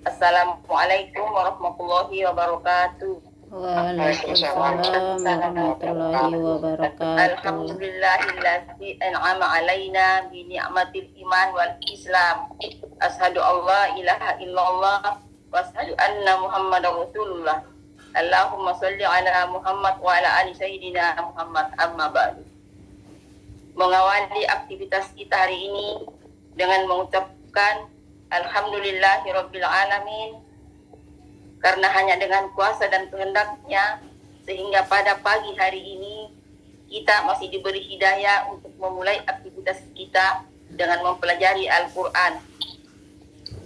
Assalamualaikum warahmatullahi wabarakatuh. Waalaikumsalam warahmatullahi wabarakatuh. Alhamdulillahilladzi an'ama alaina bi ni'matil iman wal islam. Asyhadu alla ilaha illallah wa asyhadu anna muhammadar rasulullah. Allahumma shalli ala Muhammad wa ala ali sayyidina Muhammad, amma ba'du. Mengawali aktivitas kita hari ini dengan mengucapkan alhamdulillahirabbil alamin, karena hanya dengan kuasa dan kehendaknya sehingga pada pagi hari ini kita masih diberi hidayah untuk memulai aktivitas kita dengan mempelajari Al-Quran.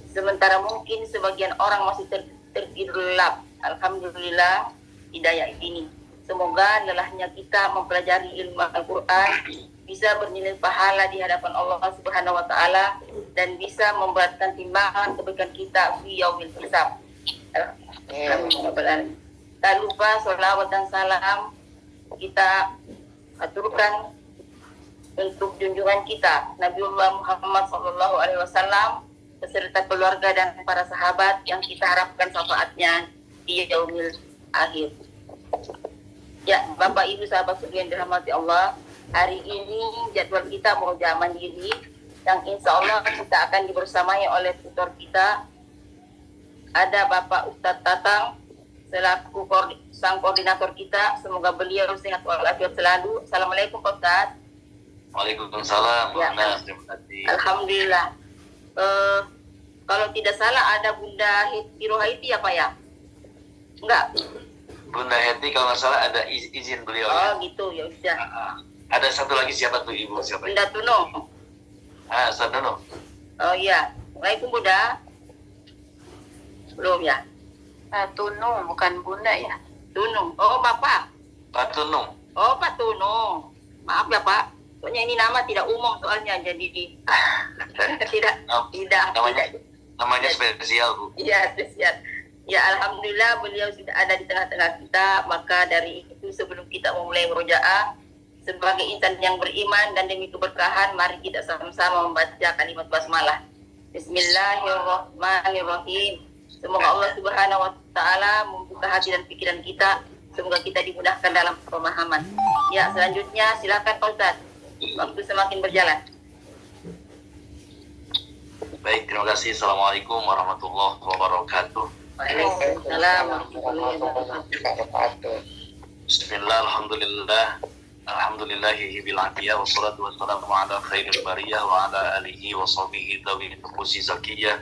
Sementara mungkin sebagian orang masih tertidur lelap. Alhamdulillah hidayah ini. Semoga lelahnya kita mempelajari ilmu Al-Quran bisa bernilai pahala di hadapan Allah Subhanahu wa taala dan bisa memberatkan timbangan kebaikan kita di yaumil hisab. Alhamdulillah. Tak lupa sholawat dan salam kita aturkan untuk junjungan kita Nabiullah Muhammad SAW beserta keluarga dan para sahabat yang kita harapkan syafaatnya di yaumil akhir. Ya, Bapak Ibu sahabat yang dirahmati Allah, hari ini jadwal kita murojaah mandiri yang insya Allah kita akan dibersamai oleh tutor kita. Ada Bapak Ustadz Tatang selaku sang koordinator kita. Semoga beliau sehat walafiat selalu. Assalamualaikum Pak Ustadz. Waalaikumsalam. Ya, Terima kasih. Alhamdulillah. Kalau tidak salah ada Bunda Hirohaiti ya Pak ya? Enggak. Bunda Heti kalau nggak salah ada izin beliau. Oh ya? gitu, ya udah. Ada satu lagi siapa tuh Ibu? Siapa? Bunda Tuno. Ustaz Dono. Oh iya. Waalaikumsalam Bunda. Belum ya? Tunung, bukan Bunda ya. Tunung. Oh Bapak. Pak Tunung. Oh Pak Tunung. Maaf ya Pak. Soalnya ini nama tidak umum soalnya jadi tidak Namanya spesial Bu. Iya spesial. Ya Alhamdulillah beliau sudah ada di tengah-tengah kita. Maka dari itu sebelum kita memulai murojaah sebagai insan yang beriman dan demi keberkahan, mari kita sama-sama membaca kalimat basmalah. Bismillahirrahmanirrahim. Semoga Allah Subhanahu wa taala membuka hati dan pikiran kita. Semoga kita dimudahkan dalam pemahaman. Ya, selanjutnya silakan Pak Ustaz. Waktu semakin berjalan. Baik, terima kasih. Assalamualaikum warahmatullahi wabarakatuh. Waalaikumsalam warahmatullahi wabarakatuh. Bismillah, alhamdulillah. Alhamdulillahi bil afiyah wassalatu wassalamu ala khairil bariyah wa ala alihi wa sahbihi dhawi nufusi zakiyah.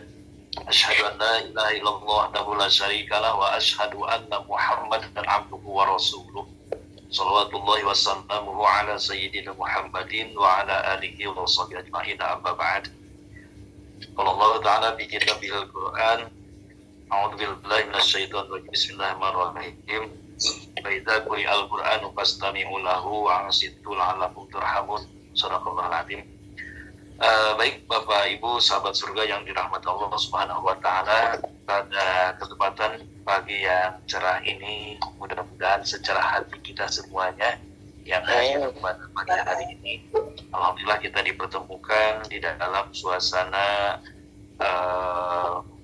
Asyhadu an la ilaha illallah wahdahu la syarikalah wa asyhadu anna Muhammadan abduhu wa rasuluh. Shalawatullahi wasallamuhu ala sayyidina Muhammadin wa ala alihi wa sahbihi ajma'in, amma ba'd. Qala Allah ta'ala bi kitabihil Qur'an. A'udzu billahi minasyaitonir rajim. Bismillahirrahmanirrahim. Wa idza quri'al Qur'anu fastami'u lahu wa ansitu la'allakum turhamun. Shadaqallahul azim. Baik Bapak Ibu sahabat surga yang dirahmati Allah Subhanahu wa taala, pada kesempatan pagi yang cerah ini mudah-mudahan secara hati kita semuanya yang hadir pada pagi hari ini, alhamdulillah kita dipertemukan di dalam suasana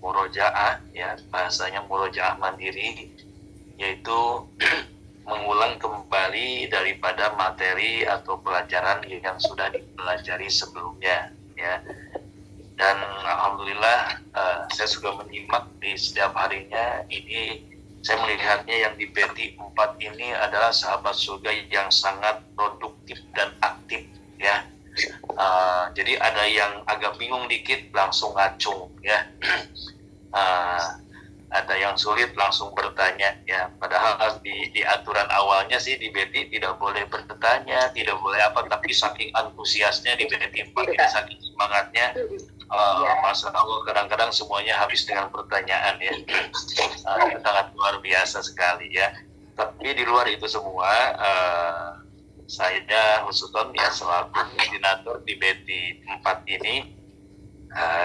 murojaah, ya bahasanya murojaah mandiri, yaitu mengulang kembali daripada materi atau pelajaran yang sudah dipelajari sebelumnya, ya. Dan alhamdulillah saya sudah menyimak di setiap harinya ini. Saya melihatnya yang di PT 4 ini adalah sahabat surga yang sangat produktif dan aktif, ya. Jadi ada yang agak bingung dikit langsung ngacung, ya. Ada yang sulit langsung bertanya, ya. Padahal di aturan awalnya sih di BT tidak boleh bertanya, tidak boleh apa, tapi saking antusiasnya di BT 4 ini, saking semangatnya, Masya Allah kadang-kadang semuanya habis dengan pertanyaan, ya. Sangat luar biasa sekali, ya. Tapi di luar itu semua, saya Husuton ya selaku koordinator di BT 4 ini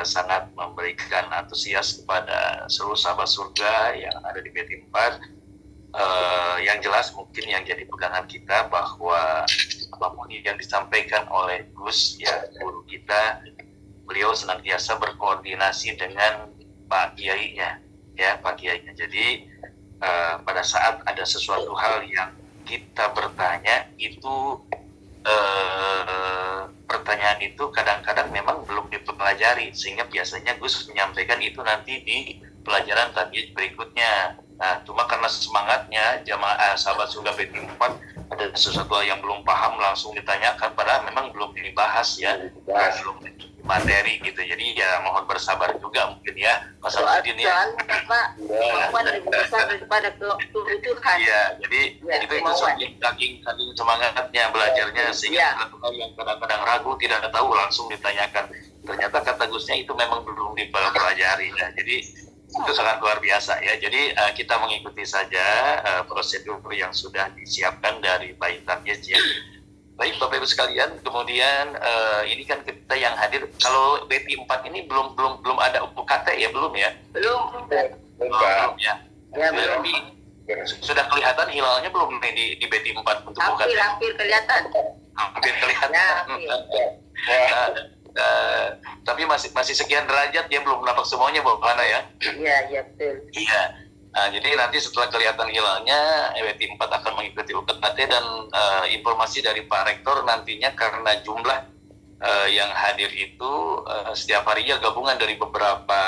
sangat memberikan antusias kepada seluruh sahabat surga yang ada di BT 4. Yang jelas mungkin yang jadi pegangan kita bahwa apapun yang disampaikan oleh Gus, ya guru kita, beliau senantiasa berkoordinasi dengan Pak Kiainya, ya Pak Kiainya. Jadi pada saat ada sesuatu hal yang kita bertanya itu pertanyaan itu kadang-kadang memang belum dipelajari, sehingga biasanya Gus menyampaikan itu nanti di pelajaran tadi berikutnya. Nah, cuma karena semangatnya jamaah sahabat surga BT4 ada sesuatu yang belum paham langsung ditanyakan, padahal memang belum dibahas ya, belum materi gitu. Jadi ya mohon bersabar juga mungkin ya Mas Abdin ya. Soalnya Pak, kemampuan lebih besar daripada kebutuhan. Iya, jadi Ya, itu kemauan. saking semangatnya belajarnya, sehingga satu hal yang kadang-kadang ragu tidak tahu langsung ditanyakan. Ternyata kata Gusnya itu memang belum dipelajari ya. Jadi itu sangat luar biasa ya. Jadi kita mengikuti saja prosedur yang sudah disiapkan dari Baik Tarjes ya. Baik Bapak Ibu sekalian, kemudian ini kan kita yang hadir. Kalau BT4 ini belum ada UKT ya, belum ya? Belum. Belum ya. Ya, belum. Sudah kelihatan hilalnya belum nih di BT4 untuk UKT? Hampir kelihatan. Hampir kelihatan. Ya, Tapi masih sekian derajat dia belum nampak semuanya bagaimana ya? iya betul. Iya. Nah, jadi nanti setelah kelihatan hilalnya, BT4 akan mengikuti UKT dan informasi dari Pak Rektor nantinya karena jumlah yang hadir itu setiap harinya gabungan dari beberapa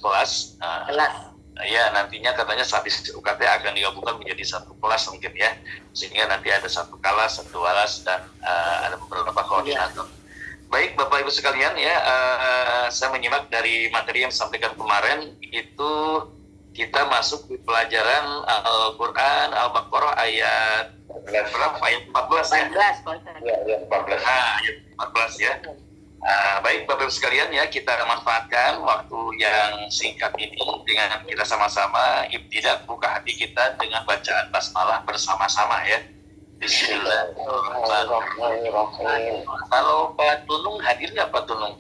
kelas. Kelas. Ya, nantinya katanya habis UKT akan digabungkan menjadi satu kelas mungkin ya, sehingga nanti ada satu kelas, satu alas, dan ada beberapa koordinator. Baik Bapak Ibu sekalian ya, saya menyimak dari materi yang disampaikan kemarin itu kita masuk di pelajaran Al-Quran Al-Baqarah ayat berapa? Ayat 14 ya? 14. Ayat 14 ya. Baik Bapak Ibu sekalian ya, kita manfaatkan waktu yang singkat ini dengan kita sama-sama ibtidak buka hati kita dengan bacaan basmalah bersama-sama ya. Bismillahirrahmanirrahim. Kalau Pak Tunung hadir nggak Pak Tunung?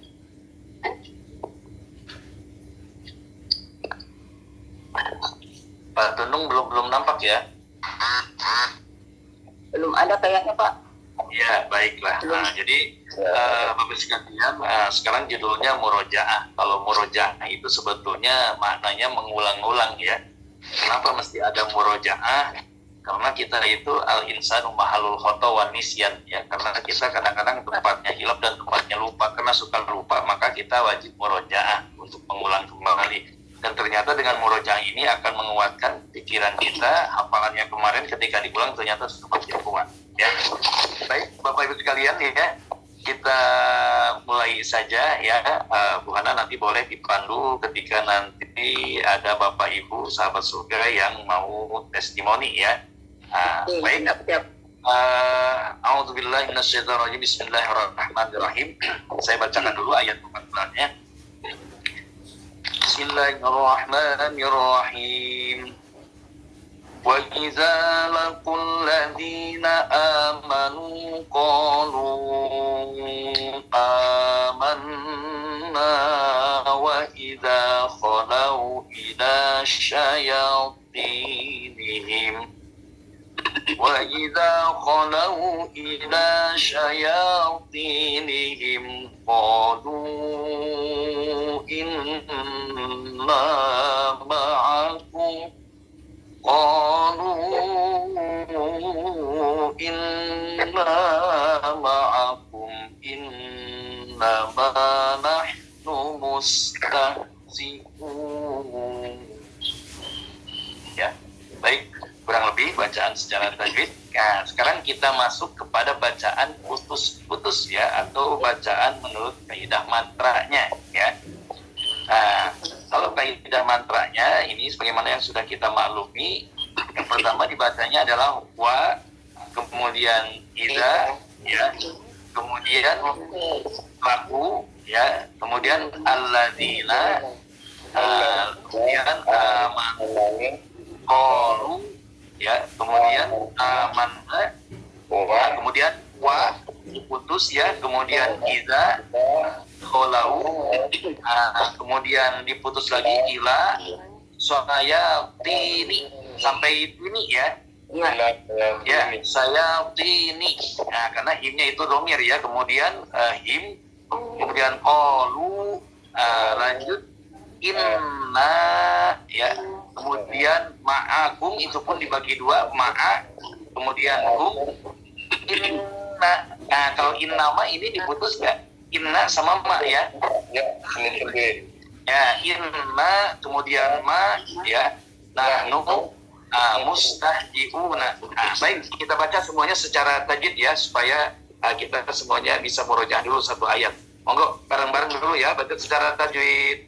Pak Tunung belum nampak ya? Belum ada kayaknya Pak. Ya, baiklah. Nah, jadi Bapak sekalian, sekarang judulnya murojaah. Kalau murojaah itu sebetulnya maknanya mengulang-ulang ya. Kenapa mesti ada murojaah? Karena kita itu al-insanu mahalul khata wan nisyan ya. Karena kita kadang-kadang tempatnya hilap dan tempatnya lupa. Karena suka lupa, maka kita wajib murojaah untuk mengulang kembali. Dan ternyata dengan murojaah ini akan menguatkan pikiran kita, hafalannya kemarin ketika diulang ternyata semakin kuat ya. Baik Bapak Ibu sekalian ya, kita mulai saja ya. Bu Hana nanti boleh dipandu ketika nanti ada Bapak Ibu sahabat surga yang mau testimoni ya. Baik. A'udzubillahi minasyaitonirrajim. Bismillahirrahmanirrahim. Saya bacakan dulu ayat 14-nya. Bismillahirrahmanirrahim. Wa idza laqul ladzina amanu qalu amanna wa idza khalau ila syayatinihim qalu inna ma'akum innama nahnu mustahzi'un. Ya, baik, kurang lebih bacaan secara tajwid. Nah, sekarang kita masuk kepada bacaan putus-putus ya, atau bacaan menurut kaidah mantranya ya. Nah, kalau kaidah mantranya ini sebagaimana yang sudah kita maklumi, yang pertama dibacanya adalah wa, kemudian ida ya, kemudian laku ya, kemudian alladzina, kemudian amanu qalu ya, kemudian amanna, kemudian wa putus ya, kemudian ida kholau, kemudian diputus lagi ila saya tini sampai ini ya. Ya, saya tini. Nah, karena himnya itu domir ya, kemudian him, kemudian qalu, lanjut inna ya. Kemudian ma'akum itu pun dibagi dua, ma'a kemudian hum inna. Nah, kalau inna ma ini diputus nggak? Inna sama ma ya. Ya, inna kemudian ma ya. Nahnu mustahjiuna. Nah, baik, kita baca semuanya secara tajwid ya supaya kita semuanya bisa murojaah dulu satu ayat. Monggo bareng-bareng dulu ya, baca secara tajwid.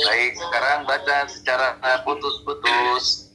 Baik, sekarang baca secara putus-putus.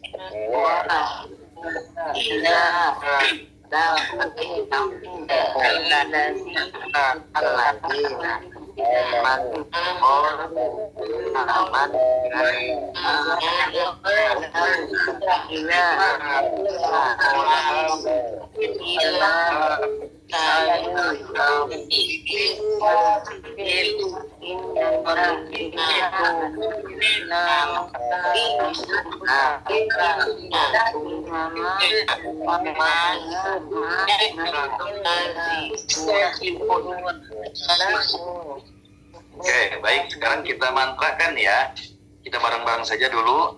Oke, baik. Sekarang kita mantrakan ya. Kita bareng-bareng saja dulu.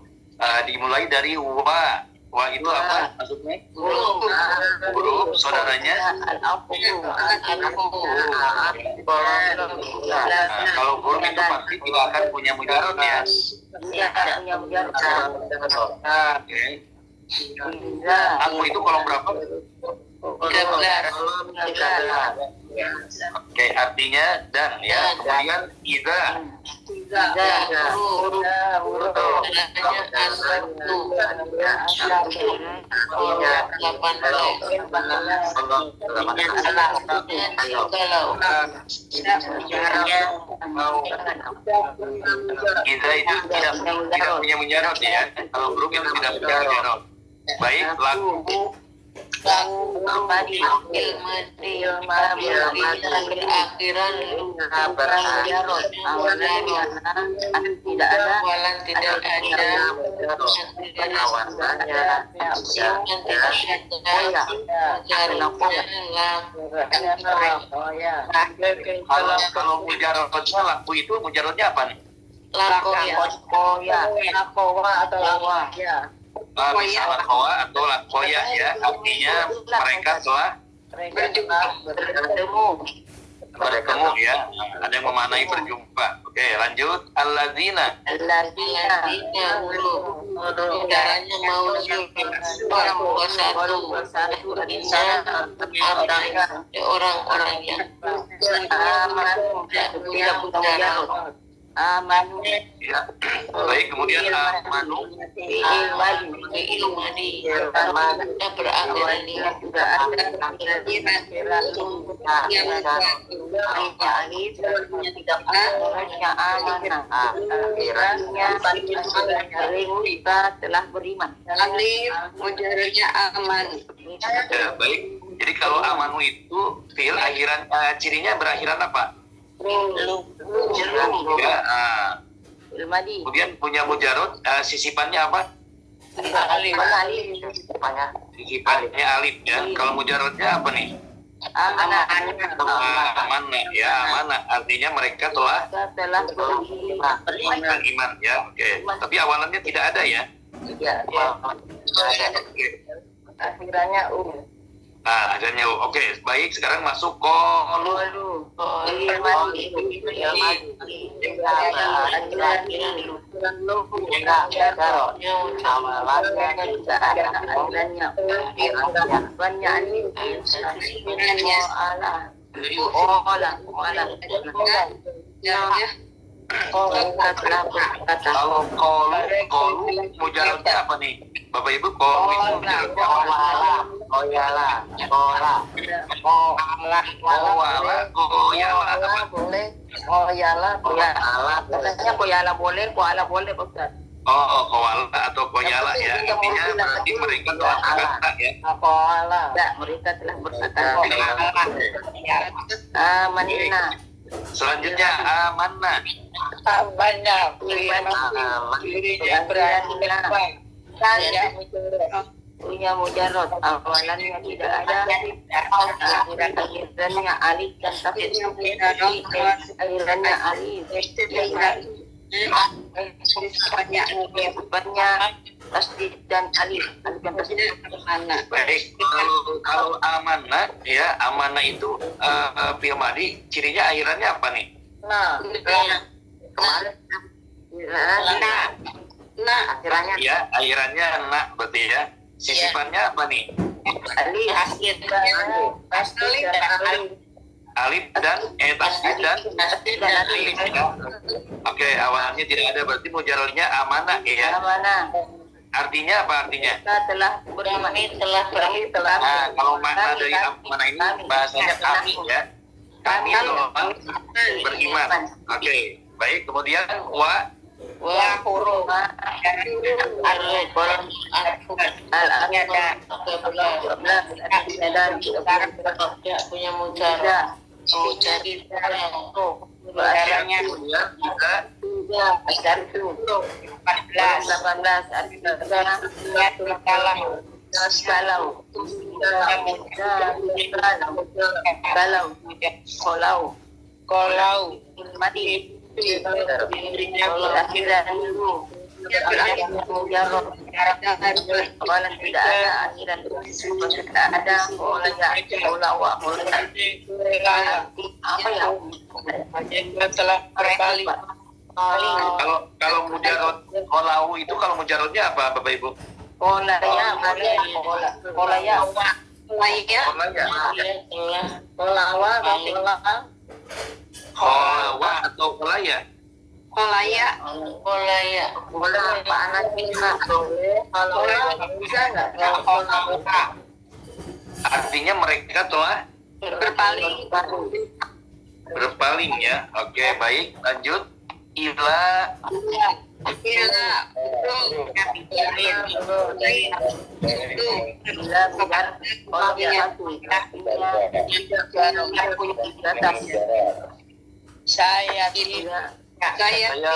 Dimulai dari wa. Wa itu apa maksudnya? Huruf. Saudaranya? Kalau huruf itu pasti tidak akan punya mujarot ya. Oke. Aku itu kolom berapa? 13. Oke, artinya dan ya. Kemudian idza. Idza itu tidak punya mujarot ya. Kalau huruf yang tidak punya mujarot. Baik, laku. Akhiran tidak ada walan tidak ada kalau mujarotnya laku itu mujarotnya apa nih? Bisa lakowa atau lakoya ya, artinya mereka telah bertemu ya, ada yang memaknai berjumpa. Oke, lanjut. Alladzina saudaranya mau orang orang yang tidak punya amanu ya. Baik, kemudian amanu ilmani yang berakhiran ini juga ada kita telah beriman. alif mujarabnya aman. Ya, baik. Jadi kalau amanu itu fiil akhiran cirinya berakhiran apa? Ya, kemudian punya mujarot sisipannya apa? Sisipannya alif ya. Kalau mujarotnya apa nih? Amanah ya, amanah artinya mereka telah beriman ya. Oke. Tapi awalannya tidak ada ya. Iya. Akhirannya Nah, adanya oke, baik. Sekarang masuk kolu. Mereka telah berkata. Kalau kolu mujarabnya apa nih? Bapak Ibu, kolu itu mujarabnya apa? Koyala. Boleh. Koyala. Biasanya koyala boleh, koala boleh Pak Ustaz. Oh, koala atau koyala ya. Artinya berarti mereka telah berkata ya. Koala. Tidak, mereka telah berkata. Manina. Selanjutnya amanah. Banyak. Punya mujarot, awalannya tidak ada, akhirannya alif dan tapi akhirannya alif, depannya tasdid dan alif dan tasdid. Baik, kalau amanah ya, amanah itu fi'il madhi, cirinya akhirannya apa nih? Kemarin akhirannya Ya, akhirannya nak berarti ya. Sisipannya apa nih? alif, tasdid dan alif. Alif dan tasdid dan alif ya. Oke, awalnya tidak ada, berarti mujarrodnya amanah ya. Mana? Artinya apa artinya? Kita telah beriman, telah Nah, kalau makna dari amanah ini bahasanya kami ya. Kami telah beriman. Oke, baik. Kemudian huruf Punya mujarab. Bahasanya kemudian juga 18 Kolau. mati awalan tidak ada, akhiran tidak ada, apa ya? Telah berbalik. kalau mujarrod kolau itu, kalau mujarrodnya apa Bapak Ibu? Kolaya. Kolawa atau kolaya? Kolaya. Boleh apa anak bisa? Kalau bisa nggak? Artinya mereka telah berpaling ya. Oke, baik, lanjut. Ila Saya saya ini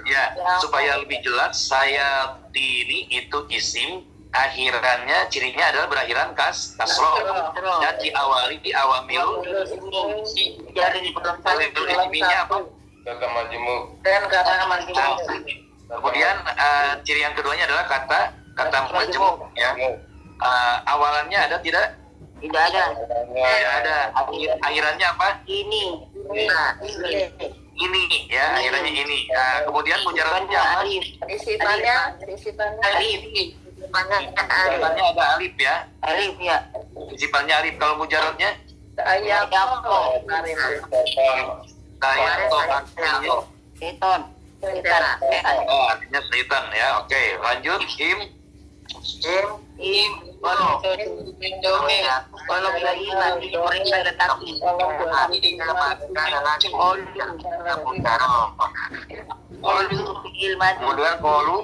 ya, supaya lebih jelas, saya ini itu isim, akhirannya cirinya adalah berakhiran kasroh dan diawali di awamil isminya apa? Kemudian ciri yang keduanya adalah kata majmuk ya. Awalannya ada tidak? Tidak ada. Tidak ada. Akhirannya apa? Ini ya, akhirannya ini. Kemudian mujarrodnya apa? Disipannya alif. Disipannya ada alif ya. Alif ya. Disipannya alif. Kalau mujarrodnya? Saya Seton. Oh, artinya setan ya. Oke, lanjut. Kalau beriman di mereka tetapi kemudian kolu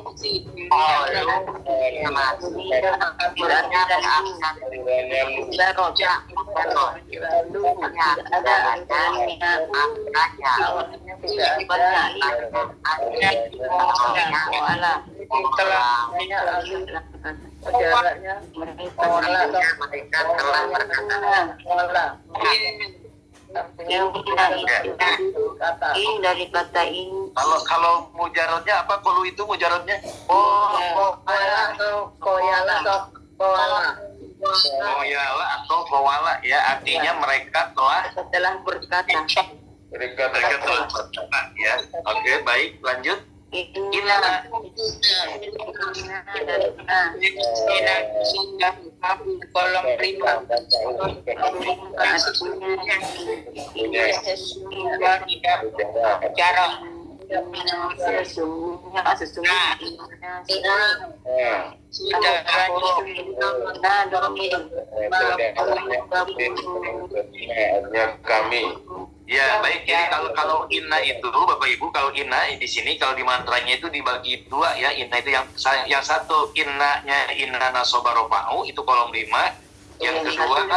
Inna itu kata in dari kata in. Kalau mujarodnya apa? Kolu itu mujarodnya? Koyala atau koyala atau koala. Koyala atau kowala ya, artinya mereka telah berkata. mereka telah berkata ya. Oke, baik, lanjut. Inna kolom 5 cara kami. Ya, baik. Jadi kalau inna itu Bapak Ibu, kalau inna di sini kalau di mantranya itu dibagi dua ya. Inna itu yang satu innanya inna nasobarofa'u itu kolom 5. Yang kedua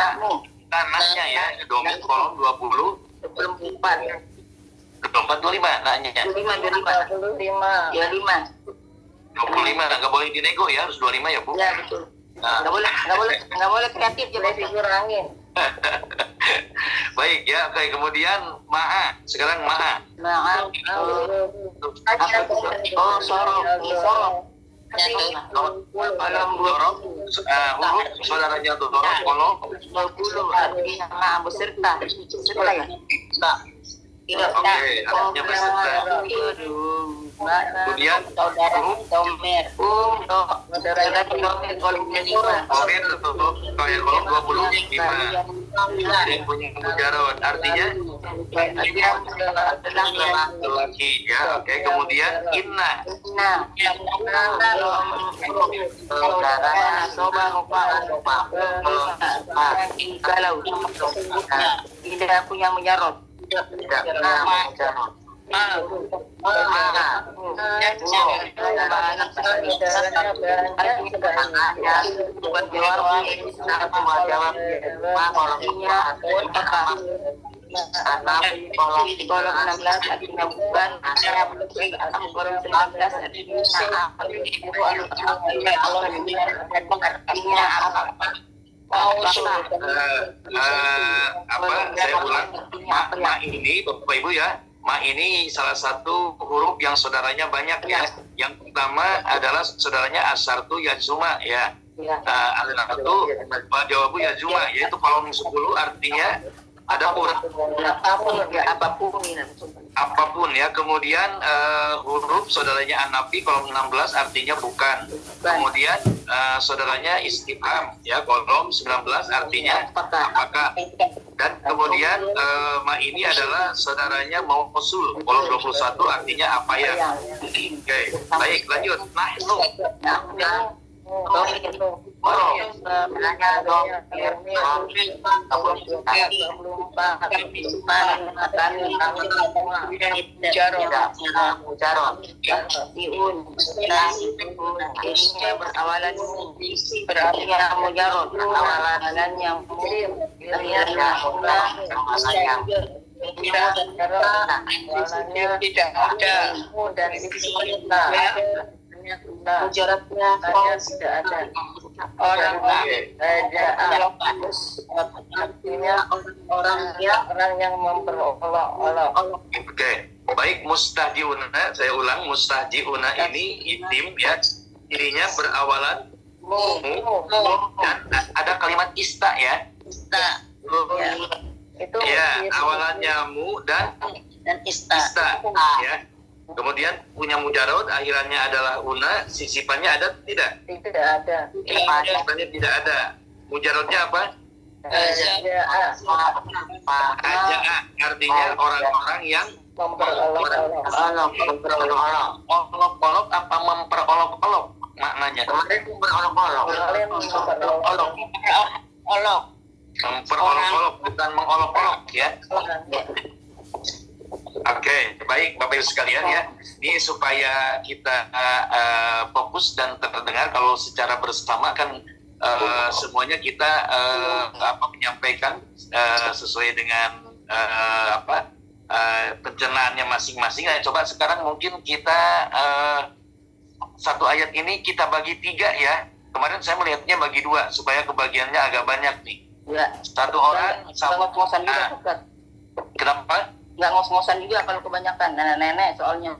tanahnya ya, domain kolom 20 24 25 nanya. 25 nggak boleh dinego ya, harus 25 ya Bu. ya betul. Nah. Nggak boleh kreatif, jadi dikurangin. Baik ya, oke. Kemudian ma'a, sekarang ma'a. Maaf. Sorok. Dorong, huruf saudaranya tuh dorong, kolom 20 artinya maaf beserta. Beserta ya? Tidak. Oke, artinya beserta. Kemudian saudara Tomer. Saudara Tomer kolomnya 5. Oke, tutup kayak kolom 25. Ini punya mujarot, artinya laki ya. Oke, kemudian inna. Saudara soba kalau tidak punya mujarot. Tidak. Kolom 16 artinya bukan, kolom 19 artinya apa? Saya ulang, ma ini Bapak Ibu ya, ma ini salah satu huruf yang saudaranya banyak ya. Yang pertama adalah saudaranya asartu yazuma ya. Al-natu jawabu yazuma, yaitu kolom 10 artinya adapun, apapun ya. Kemudian huruf saudaranya anafi kolom 16 artinya bukan. Kemudian saudaranya istifham ya, kolom 19 artinya apakah. Dan kemudian ma ini adalah saudaranya mausul kolom 21 artinya apa ya. Oke, baik, lanjut. Berawalan berartinya mujarot, awalan yang tidak ada dan mujarotnya tidak ada. Orang artinya orang yang memperolok-olok. Oke, baik. Mustahjiuna, saya ulang, mustahjiuna ini itim ya, cirinya berawalan mu dan ada kalimat ista ya. Itu ya, awalannya mu dan ista ya. Kemudian punya mujarot, akhirannya adalah una, sisipannya ada tidak? Tidak ada. Sisipannya tidak ada. Mujarotnya apa? Aja'a, artinya orang-orang yang Memperolok-olok. olok-olok apa memperolok-olok maknanya? Kemarin memperolok-olok. Memperolok-olok bukan mengolok-olok ya. Oke, baik Bapak Ibu sekalian ya. Ini supaya kita fokus dan terdengar. Kalau secara bersama kan semuanya kita menyampaikan sesuai dengan pencernaannya masing-masing. Nah, coba sekarang mungkin kita satu ayat ini kita bagi 3 ya. Kemarin saya melihatnya bagi 2 supaya kebagiannya agak banyak nih. Ya. Satu orang sama puasan juga dekat. Kenapa? Nggak ngos-ngosan juga kalau kebanyakan nenek-nenek soalnya.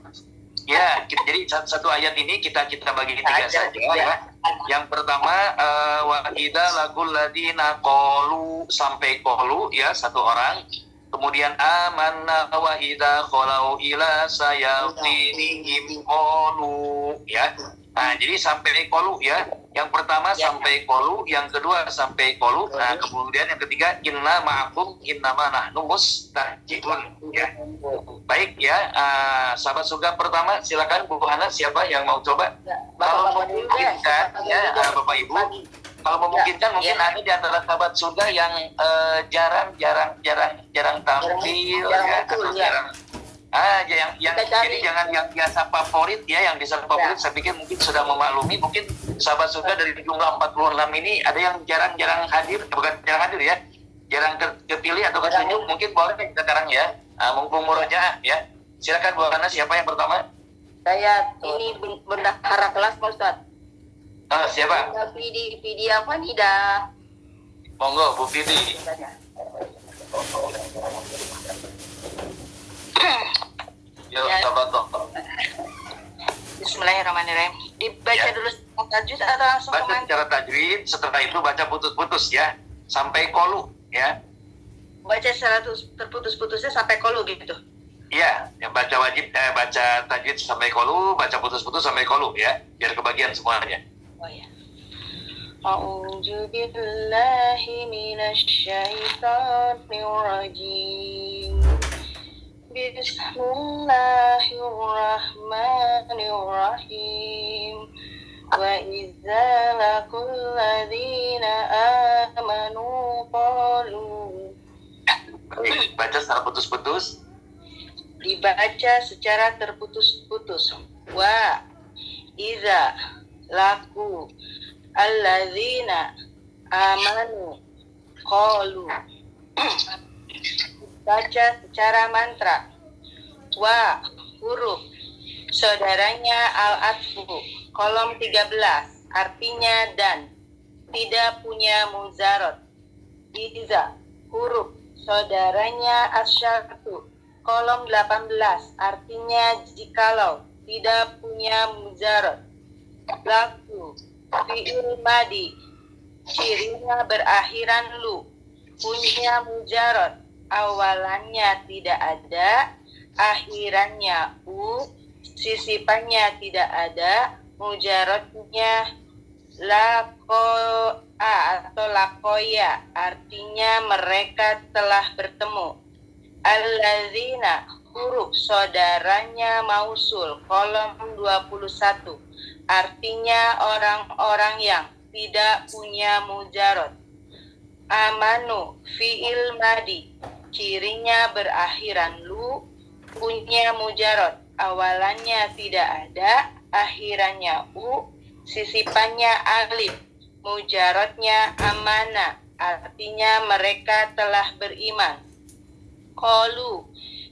Ya, jadi satu ayat ini kita bagi tiga saja ya. Yang pertama wa idza laqul ladina qalu sampai qalu ya satu orang. Kemudian amanna wa idza khalau ila sayatinihim qalu ya. Nah, jadi sampai qalu ya. Yang pertama sampai qalu, yang kedua sampai qalu. Nah, kemudian yang ketiga inna ma'akum innama nahnu mustahjiun ya. Baik ya, sahabat surga pertama silakan Bu Hana, siapa yang mau coba? Kalau memungkinkan ya Bapak Ibu, kalau memungkinkan mungkin ada di antara sahabat surga yang jarang tampil ya, atau jarang jadi jangan yang biasa favorit ya, yang biasa favorit saya pikir mungkin sudah memaklumi, mungkin sahabat surga dari jumlah 46 ini ada yang jarang hadir, bukan jarang hadir ya, jarang kepilih atau ketunjuk, mungkin boleh sekarang ya, mumpung murojaah ya. Silakan Bu Hana, siapa yang pertama? Saya ini bendahara kelas Pak Ustaz. Siapa? Pidi apa nih dah? Monggo Bu Fidi. Yo, sahabat dokter. Bismillahirrahmanirrahim. Dibaca dulu tajwid atau langsung baca secara tajwid, setelah itu baca putus-putus ya, sampai kolu ya. Baca secara terputus-putusnya sampai kolu gitu. Iya, yang baca wajib baca tajwid sampai kolu, baca putus-putus sampai kolu ya, biar kebagian semuanya. Oh ya. A'udzu billahi minasyaitonir rajim. Bismillahirrahmanirrahim. Wa idza laqul ladzina amanu qalu. Baca secara putus-putus. Dibaca secara terputus-putus. Wa idza laku alladzina amanu qalu. Baca secara mantra. Wa huruf saudaranya al-atfu kolom 13 artinya dan tidak punya muzarat. Iza huruf saudaranya asyartu kolom 18 artinya jikalau tidak punya muzarat. Laku fi'il madi cirinya berakhiran lu, punya mujarat, awalannya tidak ada, akhirannya u, sisipannya tidak ada, mujaratnya lakoa atau lakoya, artinya mereka telah bertemu. Alladzina huruf saudaranya mausul kolom 21 artinya orang-orang yang tidak punya mujarot. Amanu fi'il madi cirinya berakhiran lu, punya mujarot, awalannya tidak ada, akhirannya u, sisipannya alif, mujarotnya amana, artinya mereka telah beriman. Qalu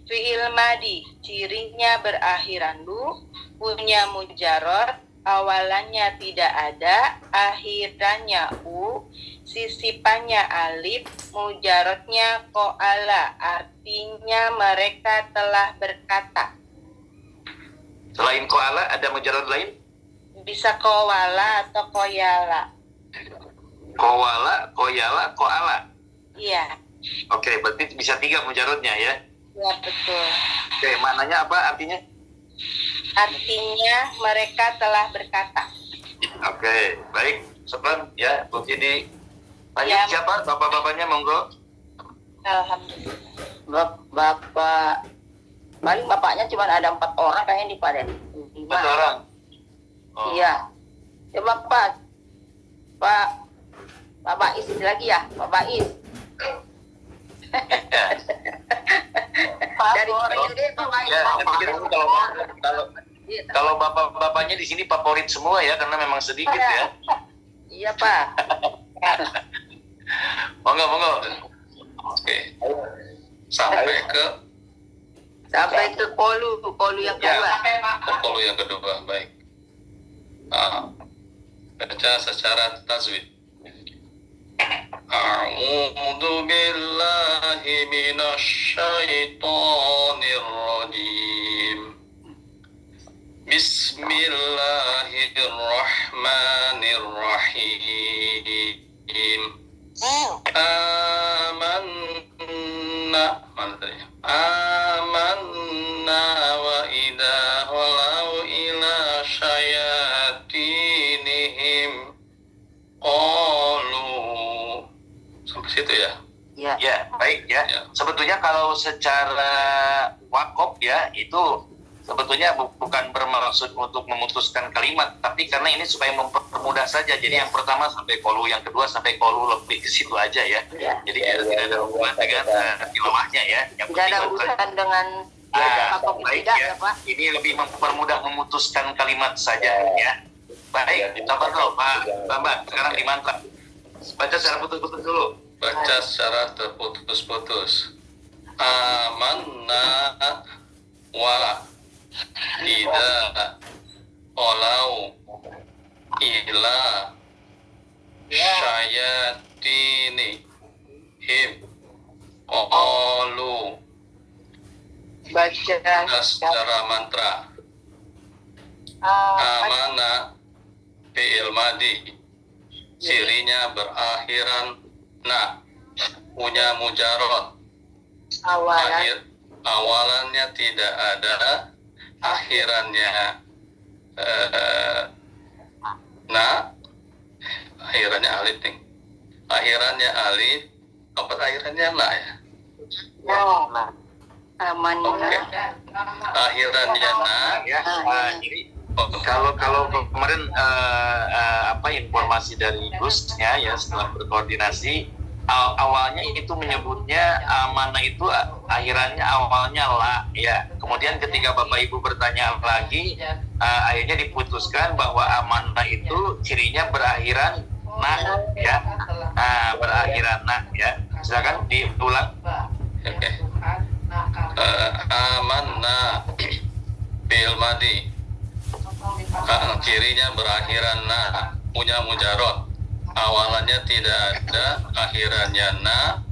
fi'il madi cirinya berakhiran lu, punya mujarot, awalannya tidak ada, akhirannya u, sisipannya alif, mujarotnya koala, artinya mereka telah berkata. Selain koala ada mujarot lain? Bisa kowala atau koyala. Kowala, koyala, koala. Iya. Oke, berarti bisa 3 mujarotnya ya? Ya betul. Oke, maknanya apa artinya? Artinya mereka telah berkata. Oke, baik. Sopan ya, Bu Fidi. Lanjut Ya. siapa? Bapak-bapaknya monggo. Alhamdulillah. Bapak paling bapaknya cuma ada 4 orang kayaknya di Paden. 4 orang. Oh. Iya. Coba Pak Bais lagi ya, Pak Bais. Dari PDD Pak Bais. Ya, saya pikir kalau bapak-bapaknya di sini favorit semua ya, karena memang sedikit ya. Iya Pak. Monggo. Oke. Sampai ke Kolu yang kedua. Kolu yang kedua, baik. Baca secara tajwid. A'udzu billahi minasy الشيطان الرجيم بسم الله الرحمن الرحيم آمنا وإذا خلوا إلى شياطينهم قالوا. Sampai situ ya? Ya, baik ya. Sebetulnya kalau secara wakaf ya, itu sebetulnya bukan bermaksud untuk memutuskan kalimat, tapi karena ini supaya mempermudah saja. Jadi yang pertama sampai kolu, yang kedua sampai kolu, lebih ke situ aja ya. Jadi tidak ada hubungan dengan tilawahnya ya. Yang Tidak ada urusan dengan wakaf baik tidak ya. ya Pak. Ini lebih mempermudah memutuskan kalimat saja ya. Baik, coba dulu Pak Bambang, sekarang di mantra. Baca secara putus-putus dulu. Baca secara terputus-putus. Amanna wa idza qalau ila syayatinihim qalu. Baca Secara mantra. Amana fi'il madi, cirinya berakhiran na, punya mujarot, awalannya tidak ada, akhirannya na, akhirannya alif nih, akhirannya alif, apa akhirannya na ya? aman. Oke. Akhirannya na ya. Jadi kalau kemarin informasi dari Gusnya ya, setelah berkoordinasi, awalnya itu menyebutnya amanah itu akhirannya awalnya la ya. Kemudian ketika Bapak Ibu bertanya lagi, akhirnya diputuskan bahwa amanah itu cirinya berakhiran na ya. Berakhiran na ya. Silakan diulang. Oke. Amanah fi'il madi, cirinya berakhiran na, punya mujarot, awalannya tidak ada, akhirannya na,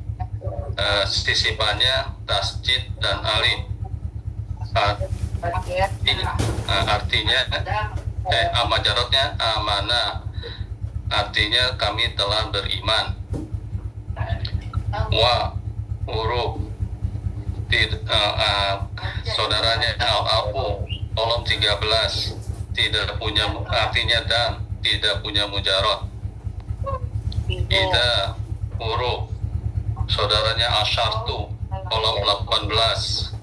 sisipannya tasjid dan alif. Artinya mujarotnya amanah, artinya kami telah beriman. Wa huruf saudaranya al-afu kolom 13 tidak punya, artinya dan tidak punya mujarot. Ida huruf saudaranya asyartu kolom 18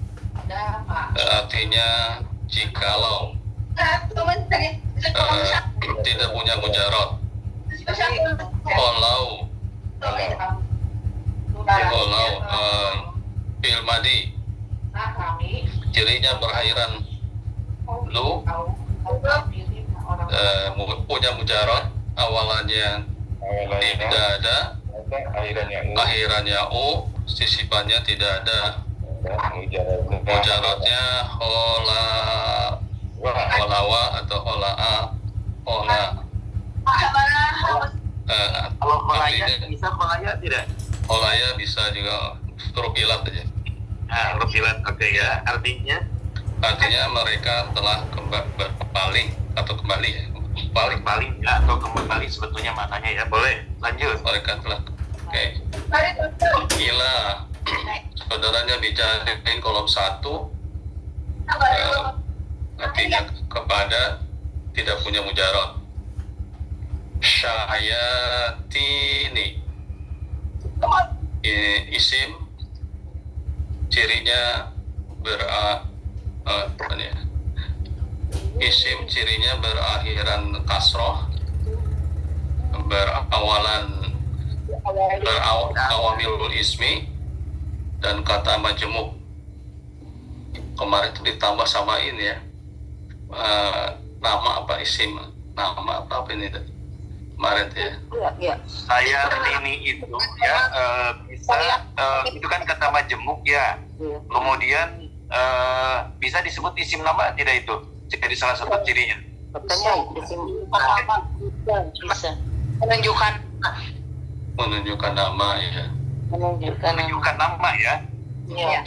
artinya jikalau, tidak punya mujarot. Kalau fi'il madi, cirinya berakhiran lu, punya mujarot, awalannya tidak ada, akhirannya u, sisipannya tidak ada. Mujarotnya holawa atau holaa, hola. Kalau holaya bisa holaya tidak? Holaya bisa juga huruf ilat aja. Huruf ilat, oke ya. Artinya Mereka telah berpaling atau kembali ya. paling ya, atau kembali sebetulnya maknanya ya. Boleh lanjut. Mereka telah Ila saudaranya dijadiin kolom 1, artinya kepada, tidak punya mujarot. Syayatini, isim, cirinya isim cirinya berakhiran kasroh, berawamilul ismi, dan kata majemuk. Kemarin itu ditambah sama ini ya, nama apa isim, nama apa ini kemarin ya. Saya ini itu ya bisa itu kan kata majemuk ya. Kemudian bisa disebut isim nama tidak itu? Jadi salah satu cirinya. Katanya isim Bisa. Menunjukkan nama ya. menunjukkan Menunjukkan nama ya. Ya.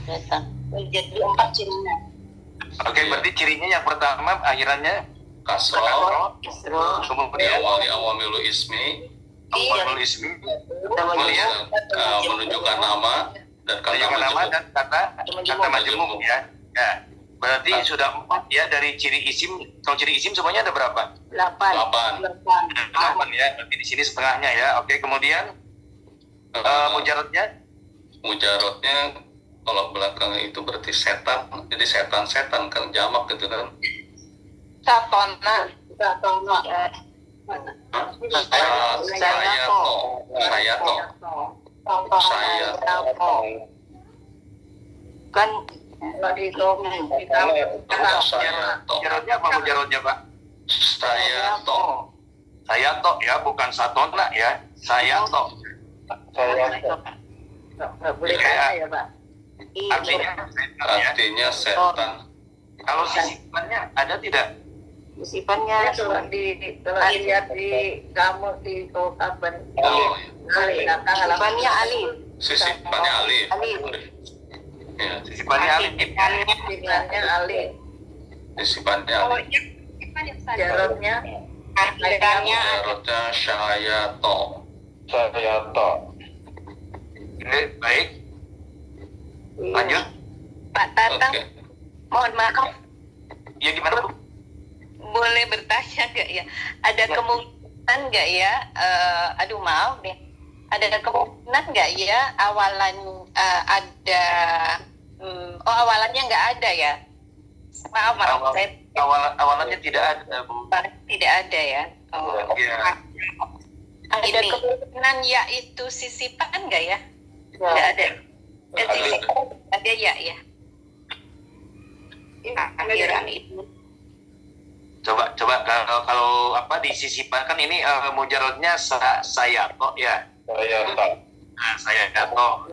Setan. Jadi 4 cirinya. Oke, berarti cirinya yang pertama akhirannya kasroh, kemudian awamilu ismi, awalul ismi, kemudian menunjukkan nama dan kata menunjukkan nama majemuk. dan kata majemuk ya. Ya. Berarti sudah 4 ya dari ciri isim. Kalau ciri isim semuanya ada berapa? 8. 8 ya. Berarti di sini setengahnya ya. Oke, kemudian mujarotnya Mujarotnya kalau belakang itu berarti setan, jadi setan kan jamak gitu kan. Satona. Sayato. Kan kalau di mujarotnya apa mujarotnya Pak? Sayato. Sayato ya, bukan satona ya. Sayato. nggak boleh tanya ya Pak. Artinya Setan. kalau sisipannya ada tidak? Sisipannya Kalau lihat di kamu di kapan Oh, sisipannya alif. sisipannya alif. Alif. Ya, Sisipannya alif. Sisipannya alif, sisipannya alif. jarotnya Akhirannya Mujarotnya syayato. Oke, baik. Lanjut. Pak Tatang, Oke. mohon maaf, Ya gimana Bu? boleh bertanya nggak ya? Ada kemungkinan nggak ya? Aduh maaf deh. Ada kemungkinan nggak ya awalan ada? Awalannya nggak ada ya? Maaf, saya Awalannya tidak ada Bu. tidak ada ya. Oh. Ya. Ada kemungkinan ya itu sisipan nggak ya? Nggak ada. Sisipan ada ya ya. Akhiran itu. Coba kalau apa di sisipan kan ini mujarotnya saya kok ya. Nah, saya kok.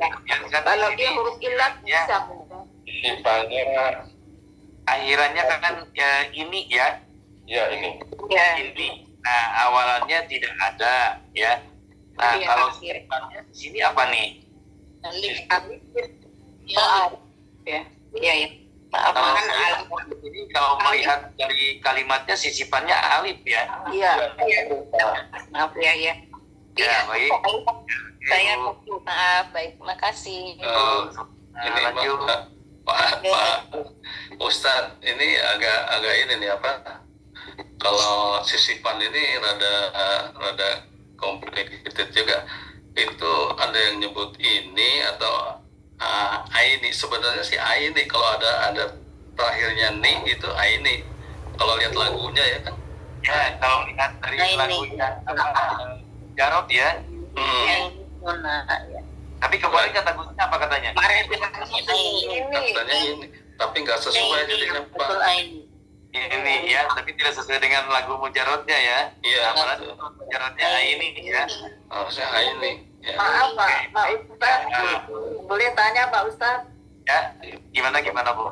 Kalau dia huruf ilat bisa. Sisipannya Akhirannya kan ini ya. ya ini. Ya. Ini. Nah, awalannya tidak ada ya. Nah, Iya, kalau akhir. sisipannya di sini apa nih? Alif. Ya. Iya ya. Maaf, Kalau kan alif. ini kalau melihat dari kalimatnya sisipannya alif ya. Iya. Maaf ya ya. Ya, baik. Saya maaf, baik, makasih. Ini lanjut. Pak Ustadz, ini agak ini nih apa? Kalau sisipan ini rada complicated juga. Itu ada yang nyebut ini atau aini. Sebenarnya sih aini. Kalau ada terakhirnya ni itu aini. Kalau lihat lagunya ya kan. Ya, kalau lihat dari lagunya Jarot ya. Tapi kemarin kata Gusnya apa katanya? Katanya ini, tapi nggak sesuai jadinya Pak. Ini ya, tapi tidak sesuai dengan lagu mujarotnya ya. Iya, Malah betul. mujarotnya ini ya. Harusnya ini. Ya. maaf Pak Ustadz, boleh tanya Pak Ustadz? Ya, gimana Bu?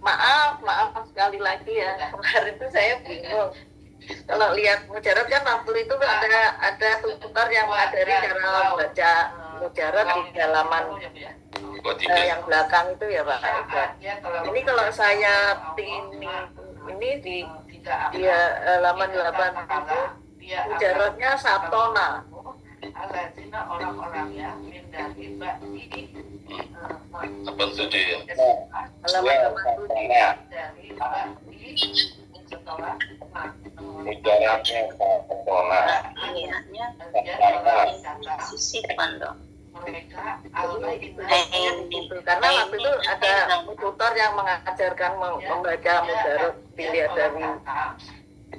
Maaf sekali lagi ya, kemarin itu saya bingung. Kalau lihat mujarot kan waktu itu ada tutor yang mengajari cara membaca mujarot di halaman yang belakang itu ya Pak. Ini kalau saya ini di halaman 8 itu mujarotnya satona. Orang-orang ya min dari Apa tujuh ya? Halaman 87 dari setelah Mujarabnya pola. sisipan dong. gitu. Karena waktu itu ada tutor yang mengajarkan membaca mujarot dilihat dari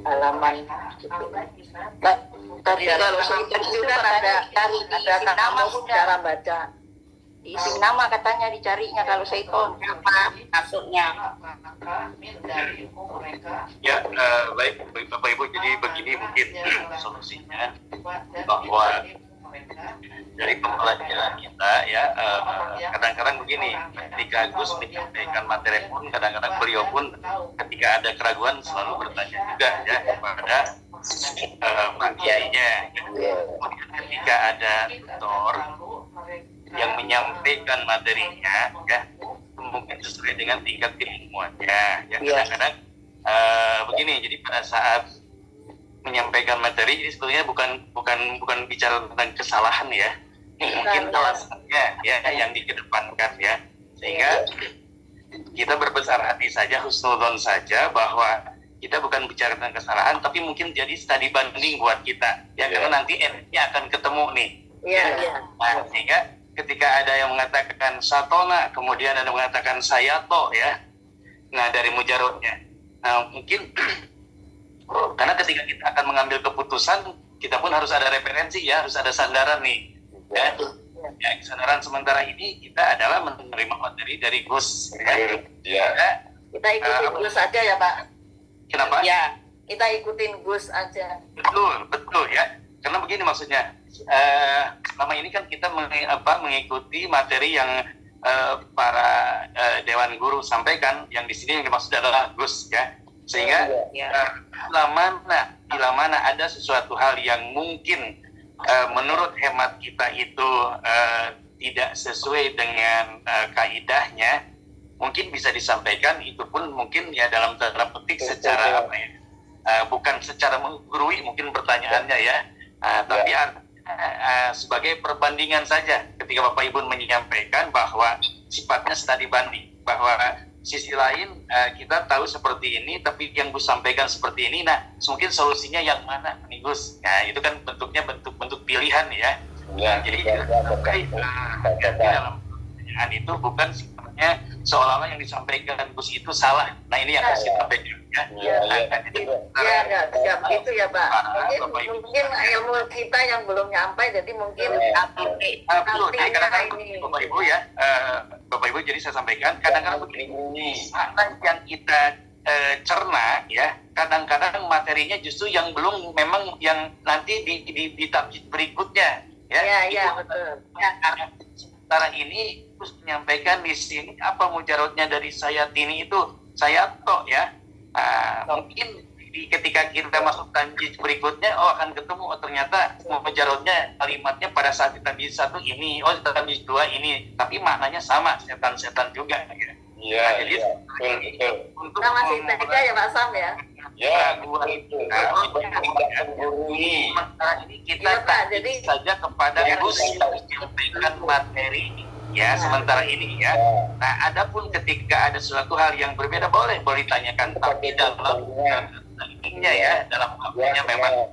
halaman gitu. Tapi kalau saya Itu kan ada nama cara baca. isi nama katanya dicarinya kalau saya itu apa maksudnya. Ya, baik Bapak Ibu, jadi begini mungkin solusinya bahwa dari pembelajaran kita ya kadang-kadang begini, ketika Gus menyampaikan materi pun kadang-kadang beliau pun ketika ada keraguan selalu bertanya juga ya kepada Pak Kiainya. Kemudian ketika ada tutor yang menyampaikan materinya ya mungkin sesuai dengan tingkat keilmuannya ya. Kadang-kadang begini, jadi pada saat menyampaikan materi ini sebetulnya bukan bicara tentang kesalahan ya, mungkin alasannya ya yang dikedepankan ya, sehingga kita berbesar hati saja, husnudzon saja bahwa kita bukan bicara tentang kesalahan, tapi mungkin jadi studi banding buat kita ya, karena nanti endnya akan ketemu nih. Nah, sehingga ketika ada yang mengatakan satona, kemudian ada yang mengatakan sayato ya, nah dari mujarotnya, nah mungkin karena ketika kita akan mengambil keputusan, kita pun harus ada referensi ya, harus ada sandaran nih ya. Ya, sandaran sementara ini kita adalah menerima materi dari Gus ya. Kita ikutin Gus saja ya Pak. Kenapa? Ya, kita ikutin Gus aja. Betul ya. Karena begini maksudnya, selama ini kan kita mengikuti materi yang para Dewan Guru sampaikan, yang di sini yang dimaksud adalah Gus ya. Sehingga bila mana ada sesuatu hal yang mungkin menurut hemat kita itu tidak sesuai dengan kaidahnya, mungkin bisa disampaikan, itu pun mungkin ya dalam tanda petik secara bukan secara menggurui mungkin pertanyaannya ya, tapi sebagai perbandingan saja ketika Bapak Ibu menyampaikan bahwa sifatnya studi banding, bahwa sisi lain kita tahu seperti ini tapi yang Gus sampaikan seperti ini, nah mungkin solusinya yang mana nih Gus? Nah itu kan bentuknya bentuk pilihan ya. Jadi dalam pertanyaan itu bukan sebenarnya seolah-olah yang disampaikan Gus itu salah. Nah ini yang harus kita pegang ya. Tidak begitu ya Pak. Mungkin ilmu kita yang belum nyampe, jadi mungkin kadang-kadang Bapak Ibu ya, Bapak Ibu, jadi saya sampaikan kadang-kadang begini, makna yang kita cerna ya, kadang-kadang materinya justru yang belum, memang yang nanti di tabjid berikutnya ya. Betul. Sementara ini terus menyampaikan di sini apa mujarotnya dari Sayatini itu Sayato ya. Mungkin ketika kita masuk tanjid berikutnya, akan ketemu ternyata mujarotnya kalimatnya pada saat di tanjid 1 ini, di tanjid 2 ini, tapi maknanya sama, setan-setan juga ya. Jadi untuk Sama si Tega ya Pak Sam ya. Sementara ini kita jadi saja kepada Gus yang menyampaikan materi ya sementara ini ya. Nah, adapun ketika ada suatu hal yang berbeda boleh ditanyakan, tapi dalam ya, dalam waktunya memang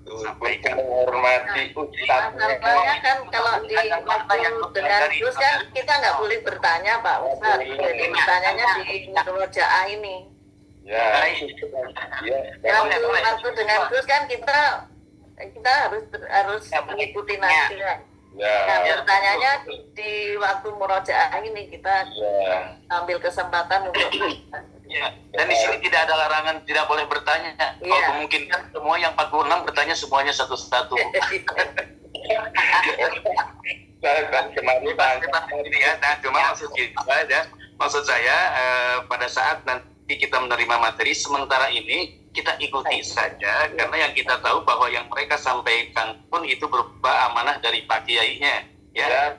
sampaikan, menghormati Masalahnya kan kalau di waktu dengan Gus kan kita nggak boleh bertanya Pak Ustaz. Jadi bertanyanya di murojaah ini. Waktu dengan Gus kan kita harus mengikuti nasihat. Nah, bertanyanya di waktu murojaah ini kita ambil kesempatan untuk dan di sini tidak ada larangan tidak boleh bertanya. Kalau memungkinkan semua yang 46 bertanya semuanya satu-satu. Cuma maksud saya pada saat nanti kita menerima materi sementara ini kita ikuti saja, karena yang kita tahu bahwa yang mereka sampaikan pun itu berupa amanah dari Pak Kiainya ya.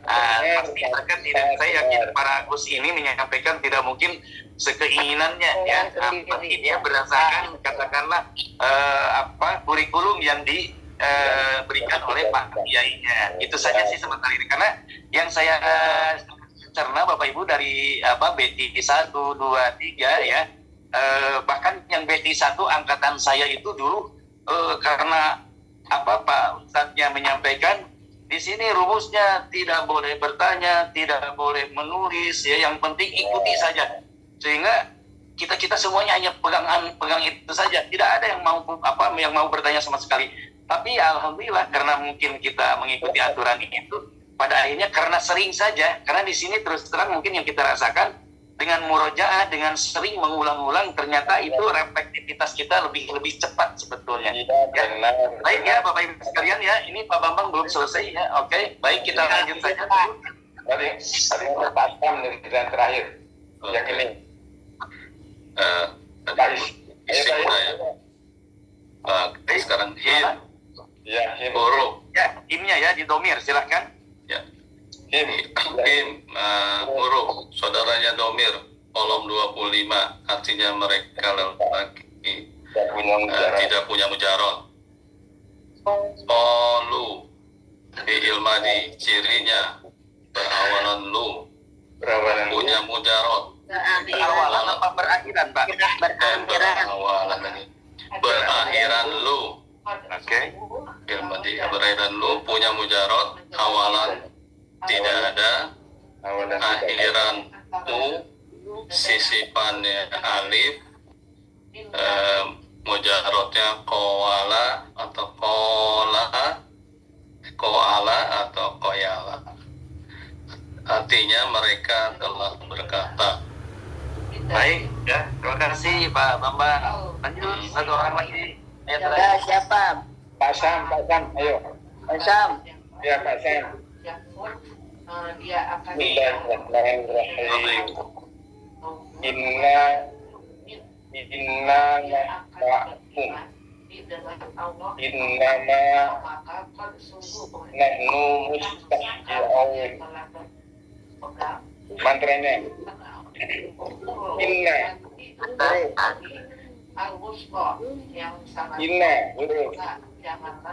Pasti akan saya yakin para Gus ini menyampaikan tidak mungkin sekeinginannya ya, pasti dia berdasarkan katakanlah kurikulum yang diberikan oleh Pak Kiainya. Itu saja sih sementara ini, karena yang saya cerna Bapak Ibu dari BT 1, 2, 3 ya, bahkan yang BT 1 angkatan saya itu dulu karena Pak Ustadznya menyampaikan di sini rumusnya tidak boleh bertanya, tidak boleh menulis ya, yang penting ikuti saja, sehingga kita semuanya hanya pegang itu saja, tidak ada yang mau bertanya sama sekali. Tapi alhamdulillah karena mungkin kita mengikuti aturan itu, pada akhirnya karena sering saja, karena di sini terus terang mungkin yang kita rasakan dengan murojaah, dengan sering mengulang-ulang, ternyata itu reflektivitas kita lebih cepat sebetulnya. Baik ya Bapak Ibu sekalian ya, ini Pak Bambang belum selesai ya. Oke, baik kita lanjut saja. Tadi pertanyaan dari terakhir yang ini. Sekarang him, Ya, boro. Ya, himnya ya di domir, silahkan. Ya. huruf saudaranya domir kolom 25 artinya mereka lelaki tidak punya mujarot. Qalu fi'il madi cirinya berawalan lu punya mujarot. Awalan apa berakhiran, Pak? Berawalan lagi. Berakhiran lu. Oke. Fi'il madi berakhiran lu punya mujarot awalan tidak ada akhiran u sisipannya alif mujarotnya koala atau koala atau koyala artinya mereka telah berkata. Baik, ya. Terima kasih Pak Bambang. Lanjut satu orang lagi. Ya, siapa? Pak Sam, ayo. Pak Sam. Ya, Pak Sam. Dia akan Bismillahirrahmanirrahim. Inna ma'akum. Innama nahnu mustahji'un. Mantranya. Inna. Inna. Huruf.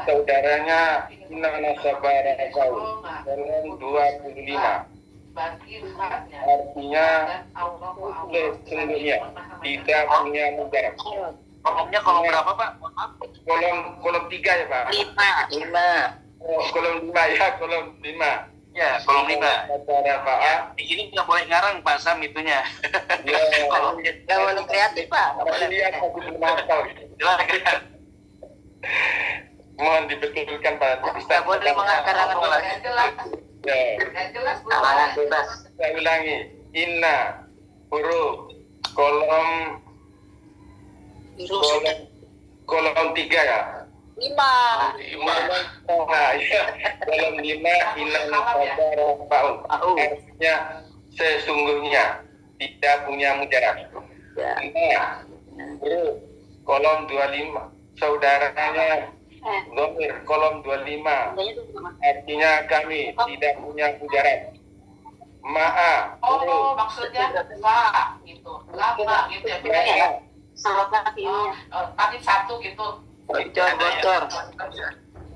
Saudaranya Inna nasabara kau dalam 25 artinya sesungguhnya tidak punya mujarab. Kolomnya kolom berapa, Pak? Mohon maaf. Kolom 3 ya, Pak. 5. Oh, kolom 5 ya, kolom 5. Ya, kolom 5. Nasabara fa'a. Di sini nggak boleh ngarang Pak Sam itunya. Ya. Kolomnya. Gak boleh kreatif, Pak. Gak boleh Lihat kreatif. aku menafal. Silakan. Mohon dibetulkan Pak Ustaz. Gak boleh mengakarangan orang. Ya. Amanah bebas. Saya ulangi. Inna huruf kolom 3 ya. 5. Nah, ya. Kolom 5 inna nasabara fa'u. Artinya sesungguhnya tidak punya mujarab. Ya. Nah, huruf kolom 25 saudaranya domir kolom 25 artinya kami tidak punya mujarab. Ma'a huruf maksudnya lah gitu, lama gitu ya, beda ya. Tadi satu gitu. Bocor.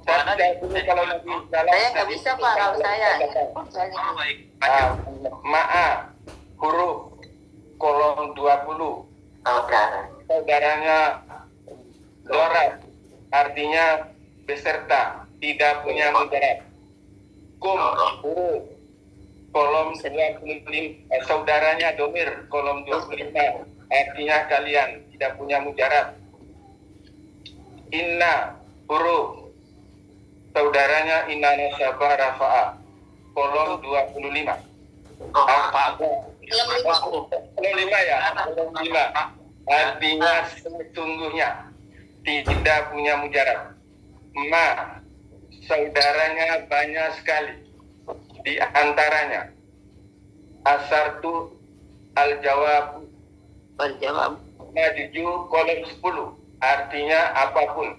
saya tidak dulu kalau nanti salah. Saya nggak bisa, Pak, kalau saya. Oh, baik. Lanjut. Ma'a huruf kolom 20 saudaranya dorat artinya beserta tidak punya mujarab. Kum huruf kolom 25 saudaranya domir kolom 25 artinya kalian tidak punya mujarab. Inna huruf saudaranya inna nasabah rafa'a kolom 25 kolom 5 ya, kolom 5 artinya sesungguhnya tidak punya mujarab. Ma saudaranya banyak sekali, di antaranya asartu al-jawab Berjawab. Majuju kolom 10 artinya apapun.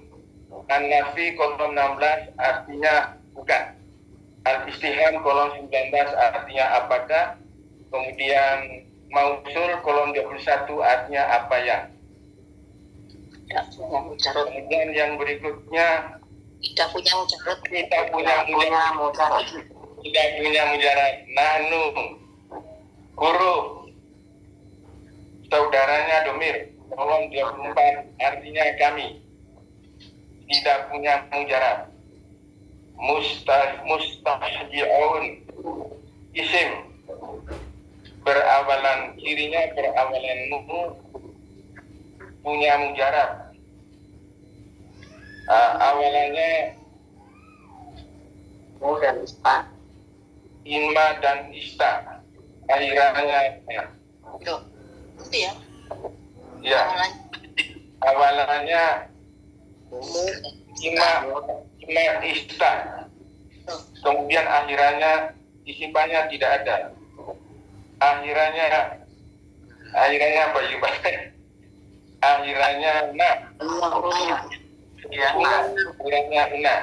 An-Nafi kolom 16 artinya bukan. Al-Istiham kolom 19 artinya apakah. Kemudian Mausul kolom 21 artinya apa yang. Kemudian yang berikutnya Tidak punya mujarab. kita punya mujarab. Tidak punya mujarab. Nahnu huruf saudaranya domir kolom 24 artinya kami tidak punya mujarab. Mustahji'un isim berawalan kirinya berawalan nu punya mujarab. Awalannya Dan Ispa. inma dan ista akhirannya ya. Itu ya. Ya, awalannya ima ista, kemudian akhirannya isipannya tidak ada. Akhirannya apa Yuba? Akhirannya na. Ya, akhirannya na.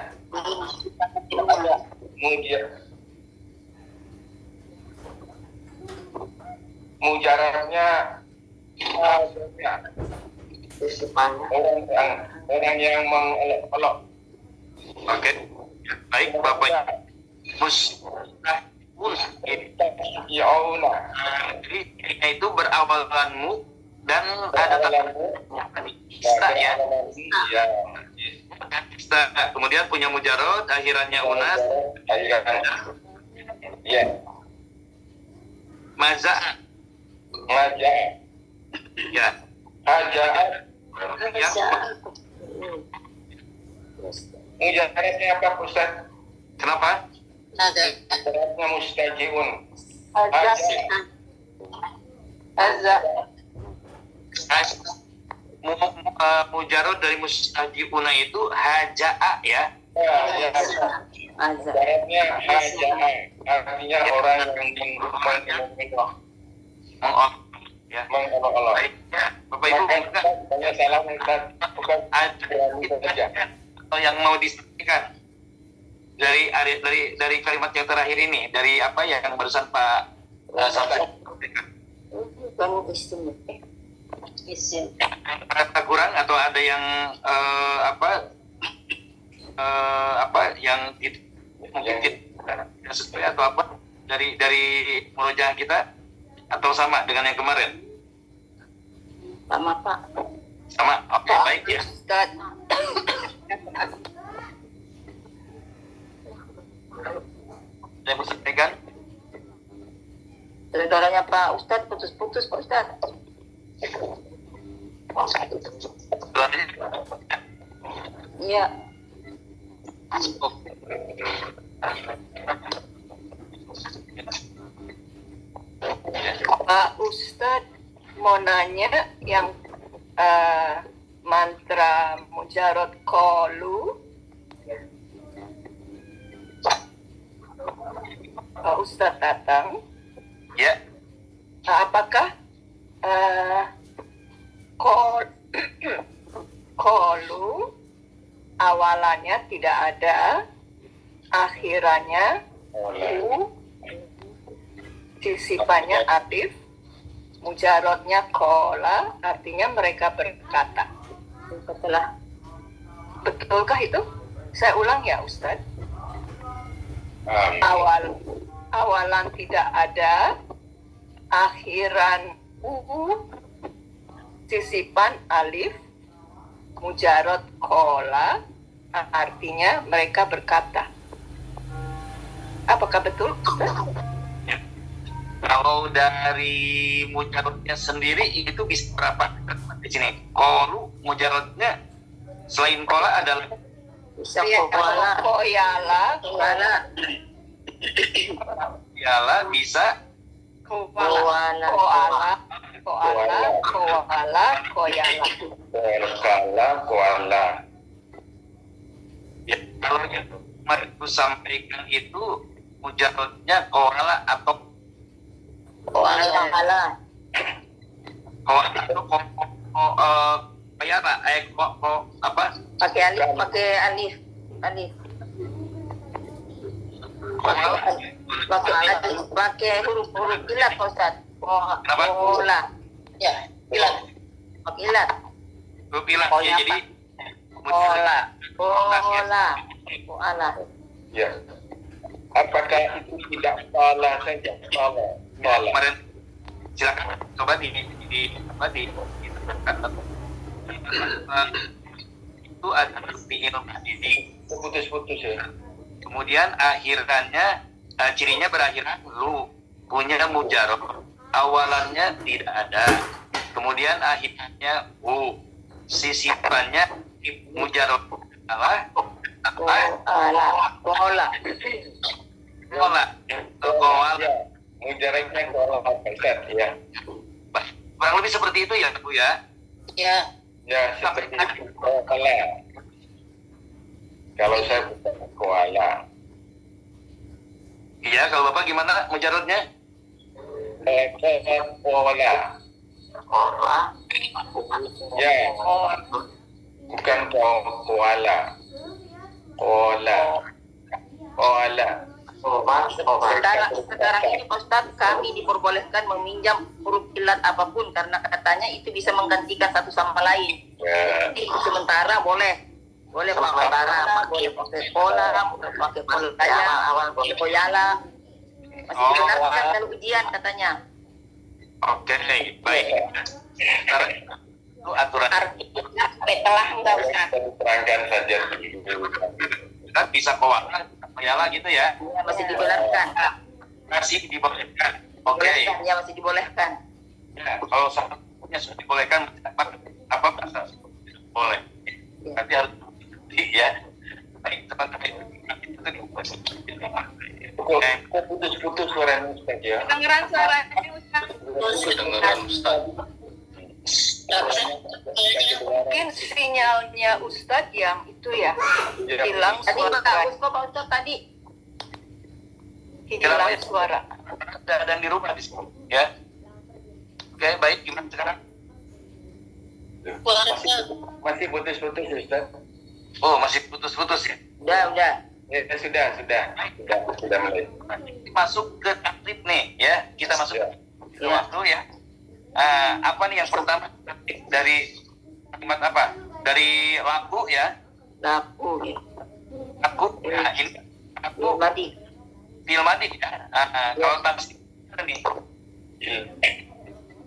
Kemudian mujarabnya orang yang mengolok-olok. Oke. Baik, Bapak. Mustahun Ya Allah. jadi itu berawalan mu dan ada ista ya. Ya. Ista. Kemudian punya mujarod, akhirannya unas, Ya. maza Maja. ya. Hajaat. Yang Mujarabnya apa Ustaz? kenapa? Mujarabnya mustajiun. Azza. Mujarod dari mustajiuna itu hajaa ya. Ya. Azza. Mujarabnya hajaat. Artinya orang yang mengolok-olok. Ya. Mengolok-olok. Baik ya. Bapak Ibu bukan Banyak salah Ustaz. Bukan saja. atau yang mau disampaikan dari kalimat yang terakhir ini, dari apa yang barusan Pak Samsul sampaikan. Kamu isim. Isim. Ada kurang atau ada yang yang mungkin tidak sesuai atau apa dari murojaah kita atau sama dengan yang kemarin? Sama Pak. Sama. Oke, baik ya. Ustaz. Saya mau sampaikan. Saudaranya Pak Ustaz putus-putus Pak Ustaz. Iya. Pak Ustaz mau nanya yang mantra mujarod qalu. Pak Ustaz datang. Ya. Apakah qalu awalannya tidak ada, akhirannya sisipannya atif, mujarodnya qala, artinya mereka berkata. Betulkah itu? Saya ulang ya Ustaz. Awalan tidak ada, akhiran sisipan alif, mujarod qala, artinya mereka berkata. Apakah betul Ustaz? Kalau dari mujarodnya sendiri itu bisa berapa di sini? Qalu mujarodnya selain qala adalah Bisa koyala, yala bisa koala, koyala. Berkala kuala. ya, kalau yang kemarin aku sampaikan itu mujarodnya qala atau Koala. yala apa? Pakai alif. Pakai huruf ilat Pak Ustaz. Koala. Ya, ilat. Pakai ilat. Rupilah Oh, ya, ya, jadi Koala. Ya. Apakah itu tidak salah saja? Salah. kemarin silakan coba di itu ada fi'il madhi. Putus-putus ya. Kemudian akhirannya cirinya berakhiran lu, punya mujarab, awalannya tidak ada, kemudian akhirnya sisipannya mujarab adalah Koala. koala. Mujarabnya kuala Ustaz ya. Kurang lebih seperti itu ya Bu ya. Ya. Ya, seperti itu. Kuala. Kalau saya bukan kuala. Iya, kalau Bapak gimana mujarodnya? Kuala. Ya. Bukan kuala. Kuala. Kuala. Sekarang ini Pak Ustadz, kami diperbolehkan meminjam huruf ilat apapun karena katanya itu bisa menggantikan satu sama lain. Ya. Jadi sementara boleh pakai kolam, boleh pakai kolam, boleh pakai kolam, boleh koyala. Masih dibenarkan kalau ujian katanya. Oke, baik. Sekarang itu aturan. Artinya telah enggak usah. Terangkan saja dulu. Kita bisa koala, koyala gitu ya. Ya, masih dibenarkan. Masih dibolehkan. Oke. Ya masih dibolehkan. Ya, kalau satunya sudah dibolehkan, apa bahasa boleh? Nanti harus ya. Baik, teman-teman. Kok putus-putus suaranya Ustaz ya? Kedengeran suaranya Ustaz. Kedengeran Ustaz. Mungkin sinyalnya Ustadz yang itu ya hilang Ya. suara. Bagus kok Pak Ustadz tadi. Hilang suara. Ada yang di rumah di sini, ya. Oke, baik. Gimana sekarang? Masih putus-putus Ustaz? Oh, masih putus-putus ya. Udah. Ya, sudah mulai. Masuk ke taklid nih, ya. Kita masuk ke waktu ya. Apa nih yang pertama dari kalimat apa? Dari laku ya. Laku ya. Laku. Nah, ini laku. Mati. Filmadi ya. Kalau tafsir nih.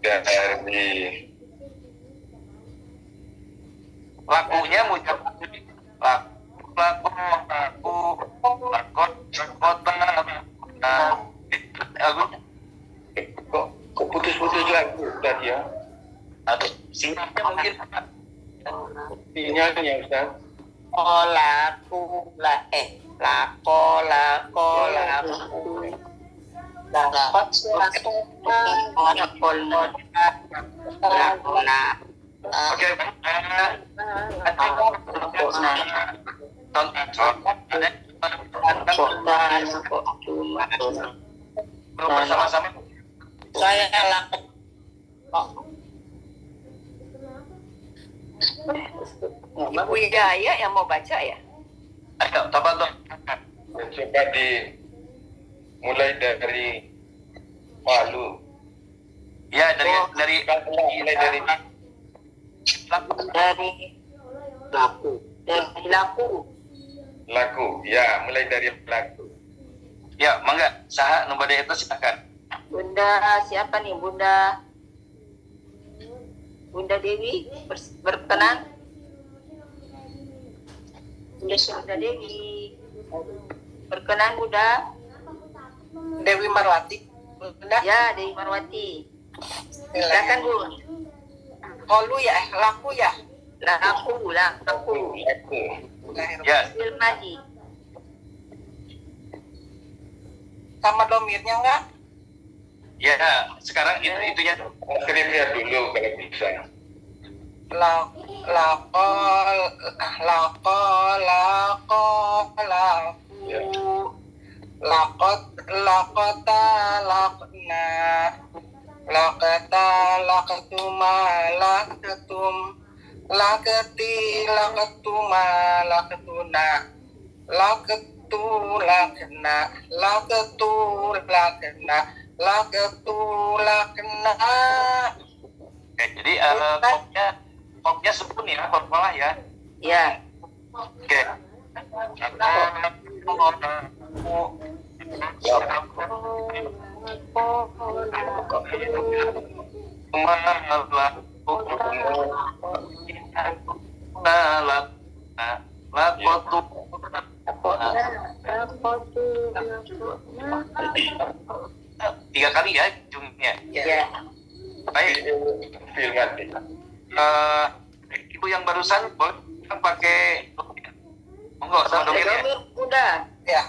Dari Lakunya mujab laku kota kok putus-putus lagi Ustaz ya? atau sinyalnya mungkin Sinyalnya Ustaz. Laku. oke bersama-sama Saya laku. Ibu Yaya yang mau baca ya? ayo tafadhol. Coba mulai dari malu. Ya dari Mulai dari laku. Dari laku. laku. Ya, mulai dari laku. Ya mangga saha nu bade eta silakan. Bunda siapa nih Bunda Dewi berkenan. Bunda Dewi berkenan Bunda. Dewi Marwati. Bunda. Ya Dewi Marwati. Silakan Bu. Holu ya, laku ya. Laku. Laku. Ya Filmadi. Sama domirnya enggak? ya sekarang itunya Skripnya dulu kalau bisa. Ya. Lakota lakna lakata lakatuma lakatum lakati lakatuma lakatuna lakatu lakna lakatu lakna lakatu lakna. jadi kopnya sepun ya malah ya. Ya. Oke. Tiga kali ya ujungnya. Ya. Baik. Filmati. Ibu yang barusan boleh pakai monggo sama domirnya. Domir Bunda. Ya.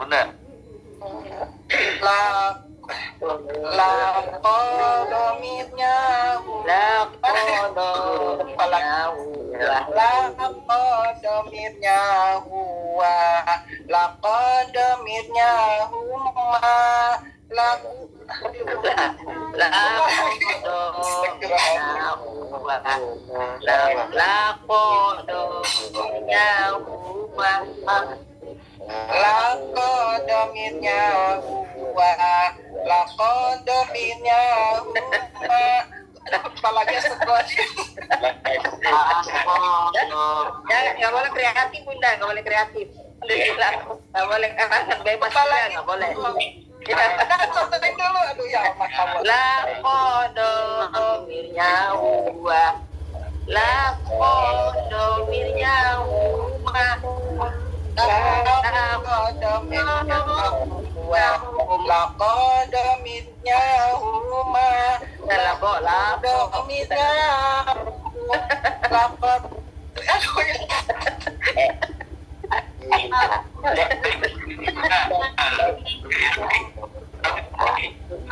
Benar. Lakodomirnya lakodomirnya huwa lakodomirnya huma laku Lako domirnya huwa. Lako domirnya huma. Kepalanya sebelah. Nggak boleh kreatif bunda, nggak boleh kreatif. Nggak boleh karangan bebas juga, nggak boleh. Nah, contohin dulu. Aduh ya Allah kamu. Lakodomirnya huwa. Lakodomirnya huma. Lakodomirnya huma. Lakodomirnya lakod. Aduh ya.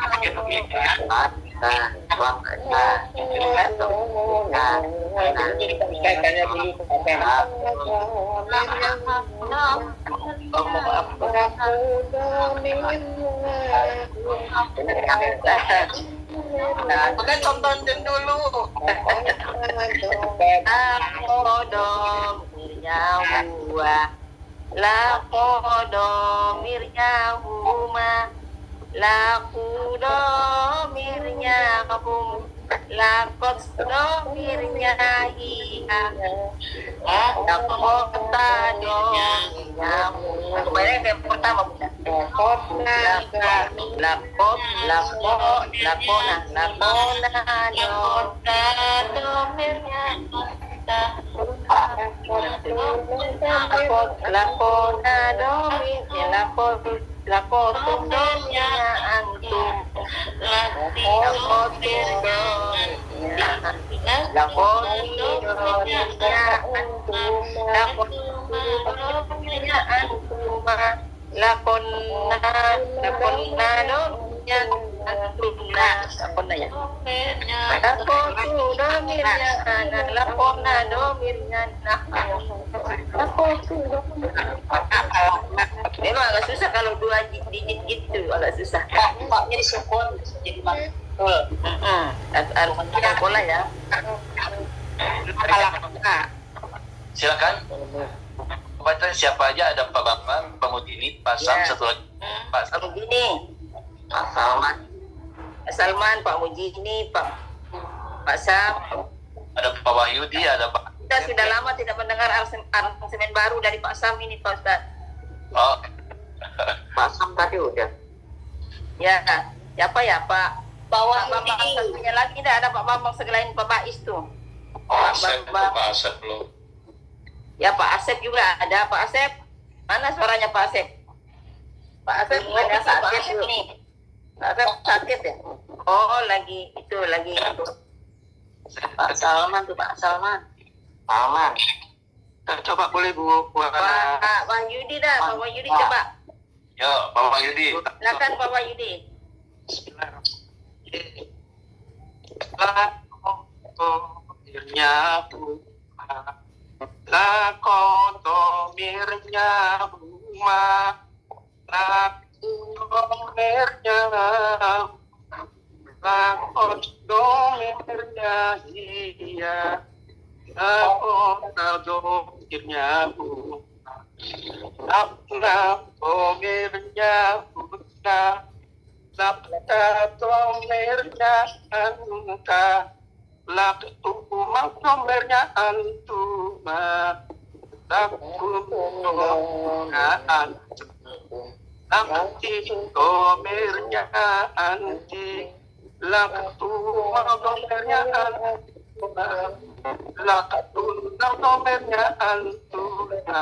Tanya dulu Udah contohin dulu. Lakodomirnya huwa. Lakodomirnya huma. Lakodomirnya hum. Lakodomirnya hiya. Lakodomirnya hum. Kembali ke yang pertama bunda. Lakodomirnya antum. Lakodomirnya antum. Lakonna domirnya antumna. Lakonna ya. Lakotu domirnya ana. Lakonna domirnya nahnu. Lakotu domirnya. Memang agak susah kalau 2 digit gitu, agak susah. Maknya disukun jadi betul. Harus kita pola ya. Silakan. Baca siapa aja, ada Pak Bambang, Pak Mudini, Pak Sam, Ya. satu lagi Pak Sam. Mujini, Pak Salman, Pak Mujini, Pak Sam. Ada Pak Wahyudi, ada Pak. Kita sudah lama tidak mendengar aransemen baru dari Pak Sam ini, Pak Ustaz. Oh, Pak Sam tadi udah. Ya, siapa ya Pak? Bawah Pak Bambang satunya lagi dah, ada Pak Bambang selain Pak Bais tuh. Asep, Pak Asep belum. Ya Pak Asep juga ada. Pak Asep, mana suaranya Pak Asep? Pak Asep Ada Pak sakit Asep nih. Pak Asep sakit ya? Oh lagi itu. Pak Salman tuh, Pak Salman. Salman. Coba boleh Bu Pak Wahyudi dah, Pak Wahyudi coba. yo Pak Wahyudi. Silakan Pak Wahyudi. Lakodomirnya huma. Lakodomirnya Lakodomirnya hiya. Lakodomirnya huma. Lakodomirnya huna. Lakodomirnya anta. Lakodomirnya antuma. Lakodomirnya antum. Anti domirnya anti. Lakodomirnya antuma. Lakodomirnya antuma.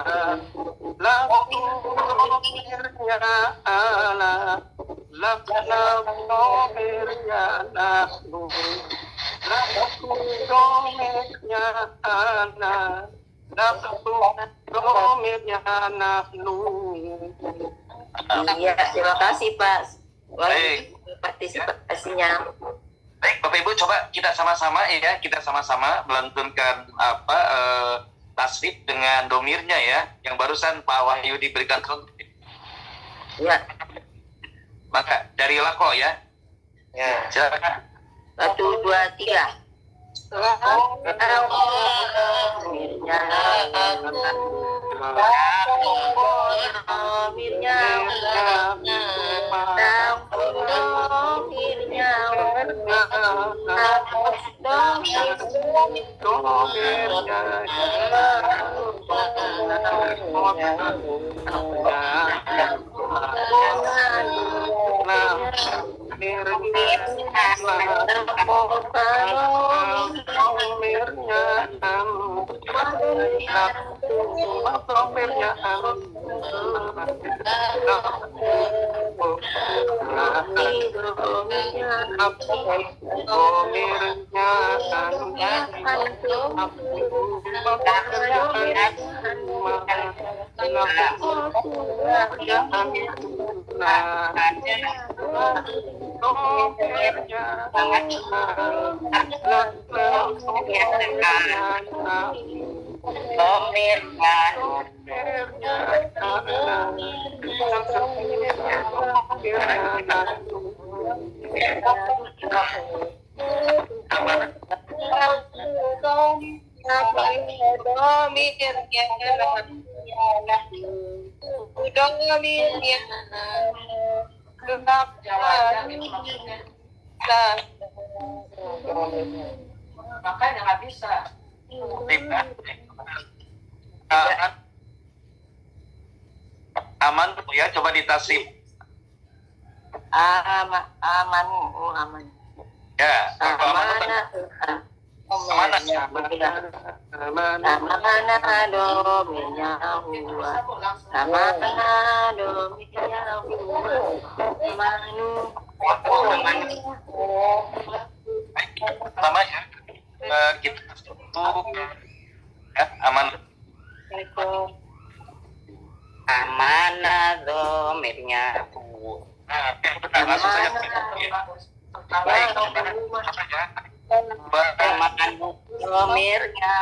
Lakodomirnya ana. Lakodomirnya nahnu. Lakodomirnya ana. Lakodomirnya nahnu. Iya, terima kasih Pak Baik. Wahyudi partisipasinya. Baik, Bapak Ibu, coba kita sama-sama melantunkan tasrif dengan domirnya ya, yang barusan Pak Wahyudi berikan contoh. Ya, Maka dari lako ya. Ya. Silakan. 1, 2, 3. domirnya tampung domirnya hapus Makanya nggak bisa. Aman Bu ya, coba ditasib. aman Ya, Amana domirnya huwa Amana domirnya huwa Amanu pertama ya, kita ya, aman. Amana domirnya Nah, benar, langsung saja. Baik, ya. domirnya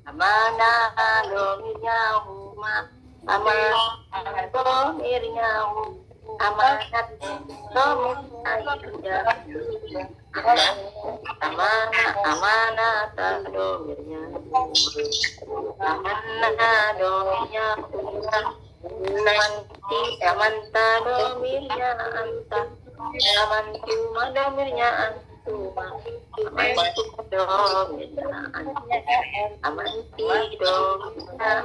Amana domirnya huma Amana domirnya amanat domirnya amanat domirnya amanah domirnya amanti amanta domirnya anta amantu domirnya antuma amantu domirnya anta amanti domirnya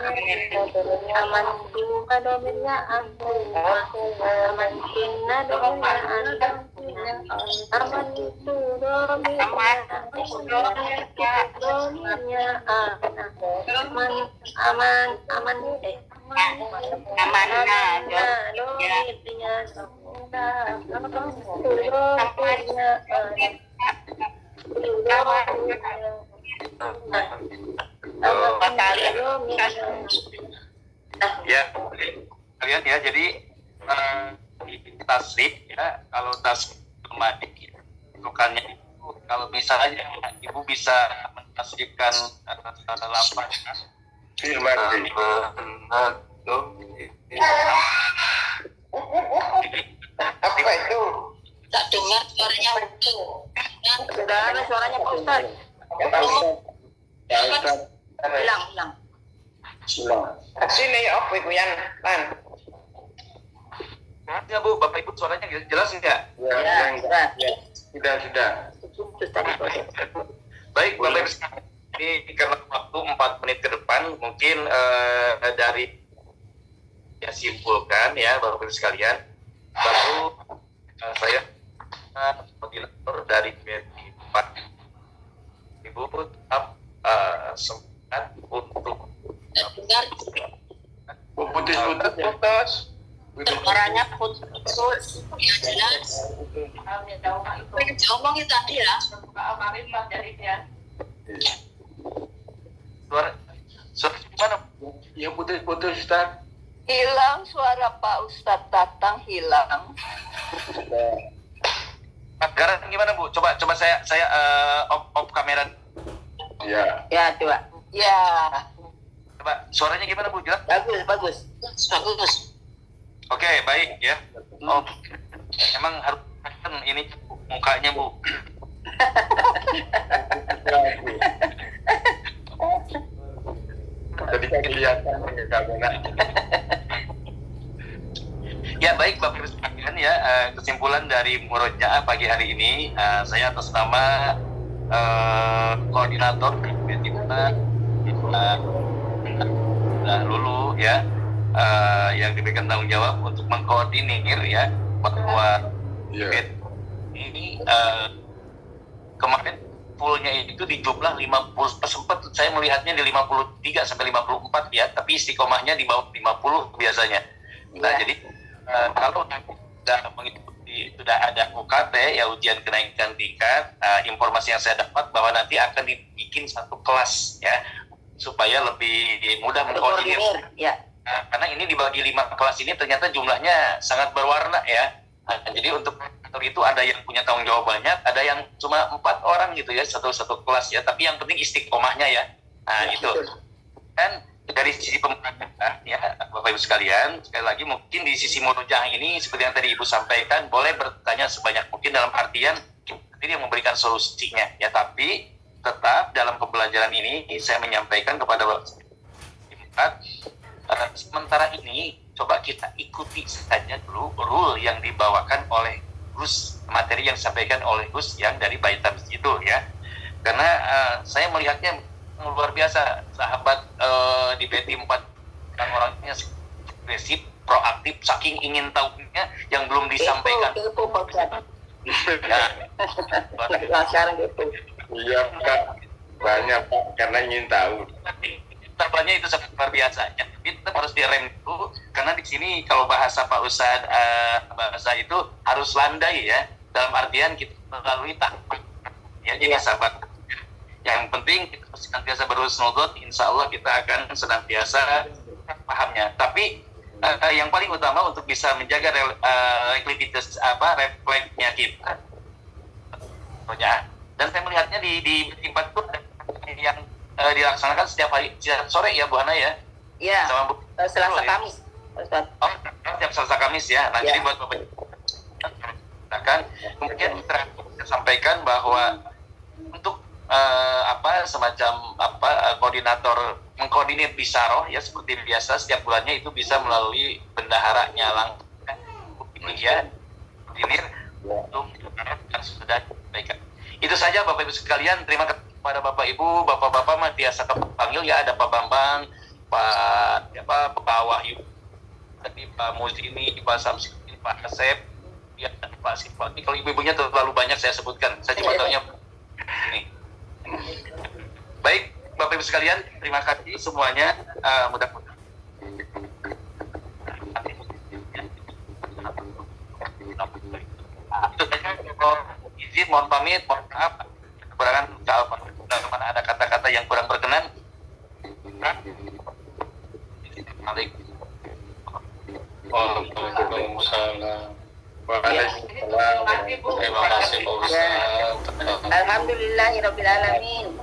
amantu domirnya antuma amantinna domirnya anta amantu domirnya domirnya ana aman amanah domirnya Ya, kalian ya, jadi tasrif ya, kalau tasrif otomatis bukannya itu, kalau misalnya ibu bisa mentasrifkan lapan Firman. Apa itu? tak dengar suaranya sudah ada suaranya Pak Ustaz hilang Sini apa itu yang man? ya Bu, Bapak Ibu suaranya jelas nggak? Sudah. Baik Bapak Ibu, ini karena waktu 4 menit ke depan mungkin dari ya simpulkan ya Bapak Ibu sekalian, baru saya moderator dari BRI 4. Ibu tetap semangat untuk Putus. suaranya putus jelas ngomongin tadi ya suara gimana? Ya putus Ustaz. Hilang suara Pak Ustadz Tatang hilang. Garan gimana Bu? Coba saya off kamera. Ya. ya coba Ya, Coba suaranya gimana Bu? Jelas? bagus Oke, baik ya. Oh, emang harus kan ini mukanya Bu. Jadi kelihatan kamu nak. Ya baik Bapak Ibu sekalian ya, kesimpulan dari murojaah pagi hari ini, saya atas nama koordinator kita Lulu ya, yang diberikan tanggung jawab untuk mengkoordinir ya bahwa Iya. ini kemarin fullnya itu di jumlah 50, sempat saya melihatnya di 53 sampai 54 ya, tapi istiqomahnya di bawah 50 biasanya. Nah, jadi kalau sudah mengikuti, sudah ada UKT ya, ujian kenaikan tingkat, informasi yang saya dapat bahwa nanti akan dibikin satu kelas ya supaya lebih mudah mengkoordinir. Ya. Karena ini dibagi 5 kelas ini ternyata jumlahnya sangat berwarna ya. Jadi untuk itu ada yang punya tanggung jawab banyak, ada yang cuma 4 orang gitu ya, satu kelas ya. Tapi yang penting istiqomahnya ya. Nah itu. Dan dari sisi pemerintah ya Bapak Ibu sekalian, sekali lagi mungkin di sisi murojaah ini seperti yang tadi Ibu sampaikan, boleh bertanya sebanyak mungkin dalam artian ini yang memberikan solusinya ya, tapi tetap dalam pembelajaran ini saya menyampaikan kepada sementara ini coba kita ikuti saja dulu rule yang dibawakan oleh Gus, materi yang disampaikan oleh Gus yang dari Baitam itu ya, karena saya melihatnya luar biasa sahabat di BT 4 orangnya agresif, proaktif, saking ingin tahunya yang belum disampaikan. Itu Ya. sekarang gitu. Iya Pak, banyak Pak, karena ingin tahu. Tampaknya itu sangat luar biasa. Ya, kita harus direm dulu karena di sini kalau bahasa Pak Ustadz, bahasa itu harus landai ya. Dalam artian kita melalui tahapan. Ya, jadi sahabat. Yang penting kita senantiasa berhusnudzon, insya Allah kita akan senantiasa pahamnya. Tapi yang paling utama untuk bisa menjaga refleksnya kita. Dan saya melihatnya di tempat itu yang dilaksanakan setiap hari, setiap sore ya Bu Hana ya? Ya, Sama Bu Selasa Kamis. Ustaz. Setiap Selasa Kamis ya. Nah Ya. jadi buat Bapak kemudian saya sampaikan bahwa untuk semacam koordinator mengkoordinir bisaroh ya seperti biasa setiap bulannya itu bisa melalui bendaharanya langsung ya koordinir untuk yang sudah disampaikan. Itu saja Bapak Ibu sekalian, terima kasih kepada Bapak Ibu, Bapak-bapak mah biasa panggil ya, ada Pak Bambang, Pak Wahyu, tadi Pak Muzini, Pak Samsudin, Pak Asep, ya Pak Sifati. Kalau ibu-ibunya terlalu banyak saya sebutkan, saya cuma tahunya ini. Baik, Bapak Ibu sekalian, terima kasih semuanya. Mudah-mudahan itu saja. Izin, mohon pamit, mohon maaf kekurangan mana ada kata-kata yang kurang berkenan. Waalaikumsalam. Waalaikumsalam. Terima kasih Pak Ustadz. Alhamdulillahirrabbilalamin.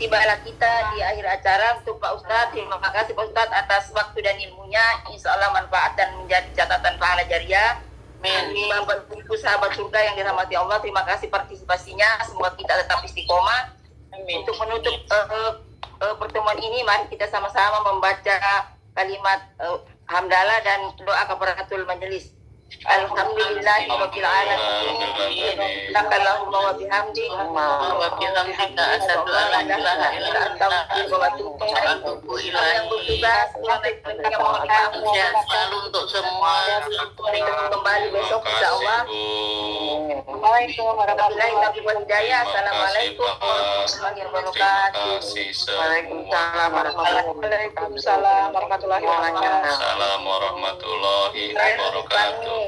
Tibalah kita di akhir acara. Untuk Pak Ustadz, terima kasih Pak Ustadz atas waktu dan ilmunya. Insya Allah manfaat dan menjadi catatan pahala jariah. Bapak Ibu sahabat surga yang dirahmati Allah, terima kasih partisipasinya. Semoga kita tetap istiqomah. Untuk menutup pertemuan ini, mari kita sama-sama membaca kalimat hamdalah dan doa kafaratul majelis. Alhamdulillahirabbil alamin. Lakallahumma wa bihamdik. Wa bihamdika asyhadu an la ilaha illa anta astaghfiruka wa atubu ilaik. Yang bertugas, yang mohon maaf, Sehat selalu untuk semua. kembali besok insyaallah. Assalamualaikum warahmatullahi Wabarakatuh. Assalamualaikum warahmatullahi wabarakatuh. Waalaikumsalam Waalaikumsalam warahmatullahi wabarakatuh. Assalamualaikum warahmatullahi wabarakatuh.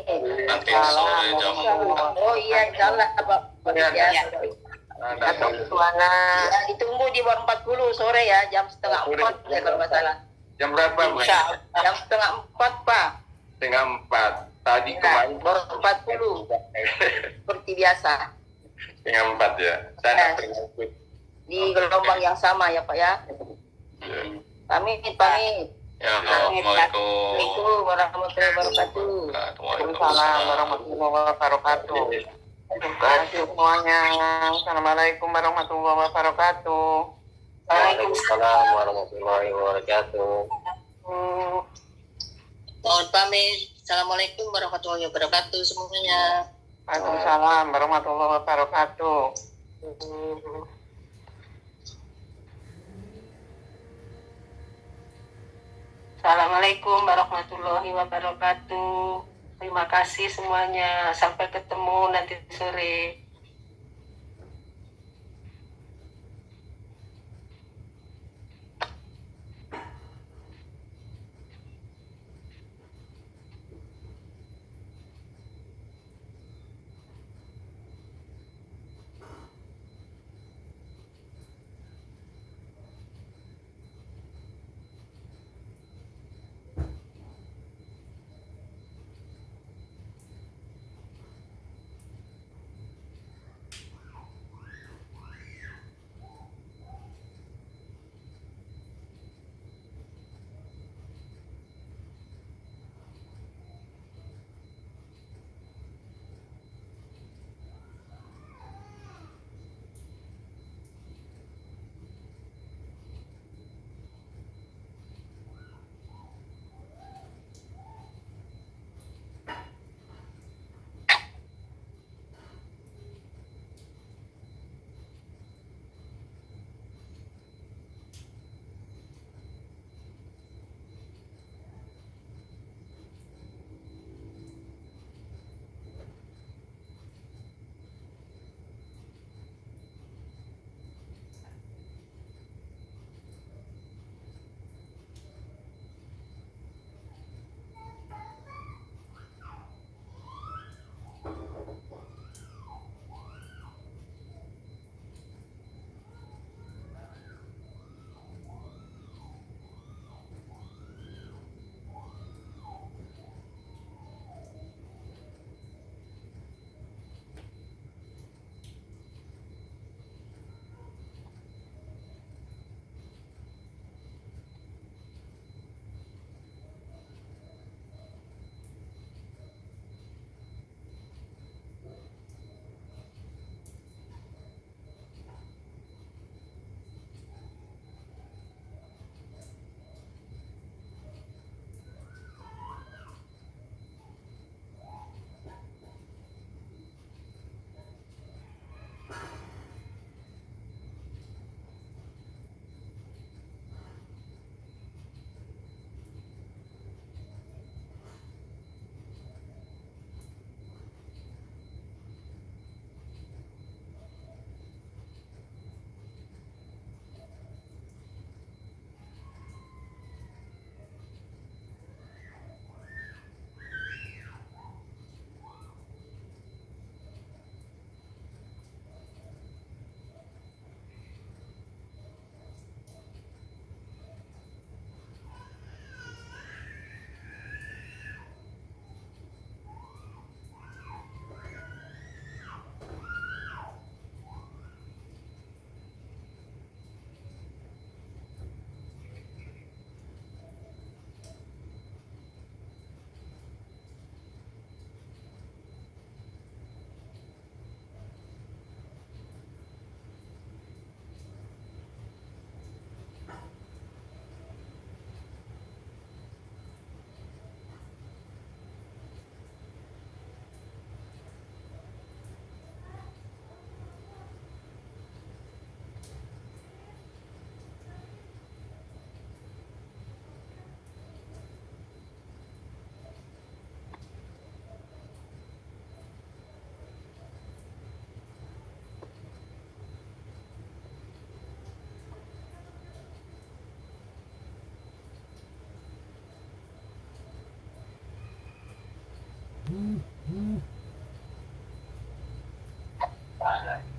Nanti sore jam 4. Oh iya, insyaallah Pak. Ya. Ya, ditunggu di bawah 40 sore ya, jam setengah 4 ya kalau nggak salah. Jam berapa Bu? Jam setengah 4 Pak. Setengah 4. Tadi kemarin Baru 40 seperti biasa. setengah 4 ya. Sana terjemput. Di gelombang yang sama ya Pak ya. Pamit. Ya, Assalamualaikum. Assalamualaikum warahmatullahi wabarakatuh. Waalaikumsalam warahmatullahi wabarakatuh. Terima kasih semuanya. Assalamualaikum warahmatullahi wabarakatuh. Waalaikumsalam. Waalaikumsalam warahmatullahi wabarakatuh. Mohon pamit. Assalamualaikum warahmatullahi wabarakatuh semuanya. Waalaikumsalam warahmatullahi wabarakatuh. Assalamualaikum warahmatullahi wabarakatuh. Terima kasih semuanya. Sampai ketemu nanti sore. Ada.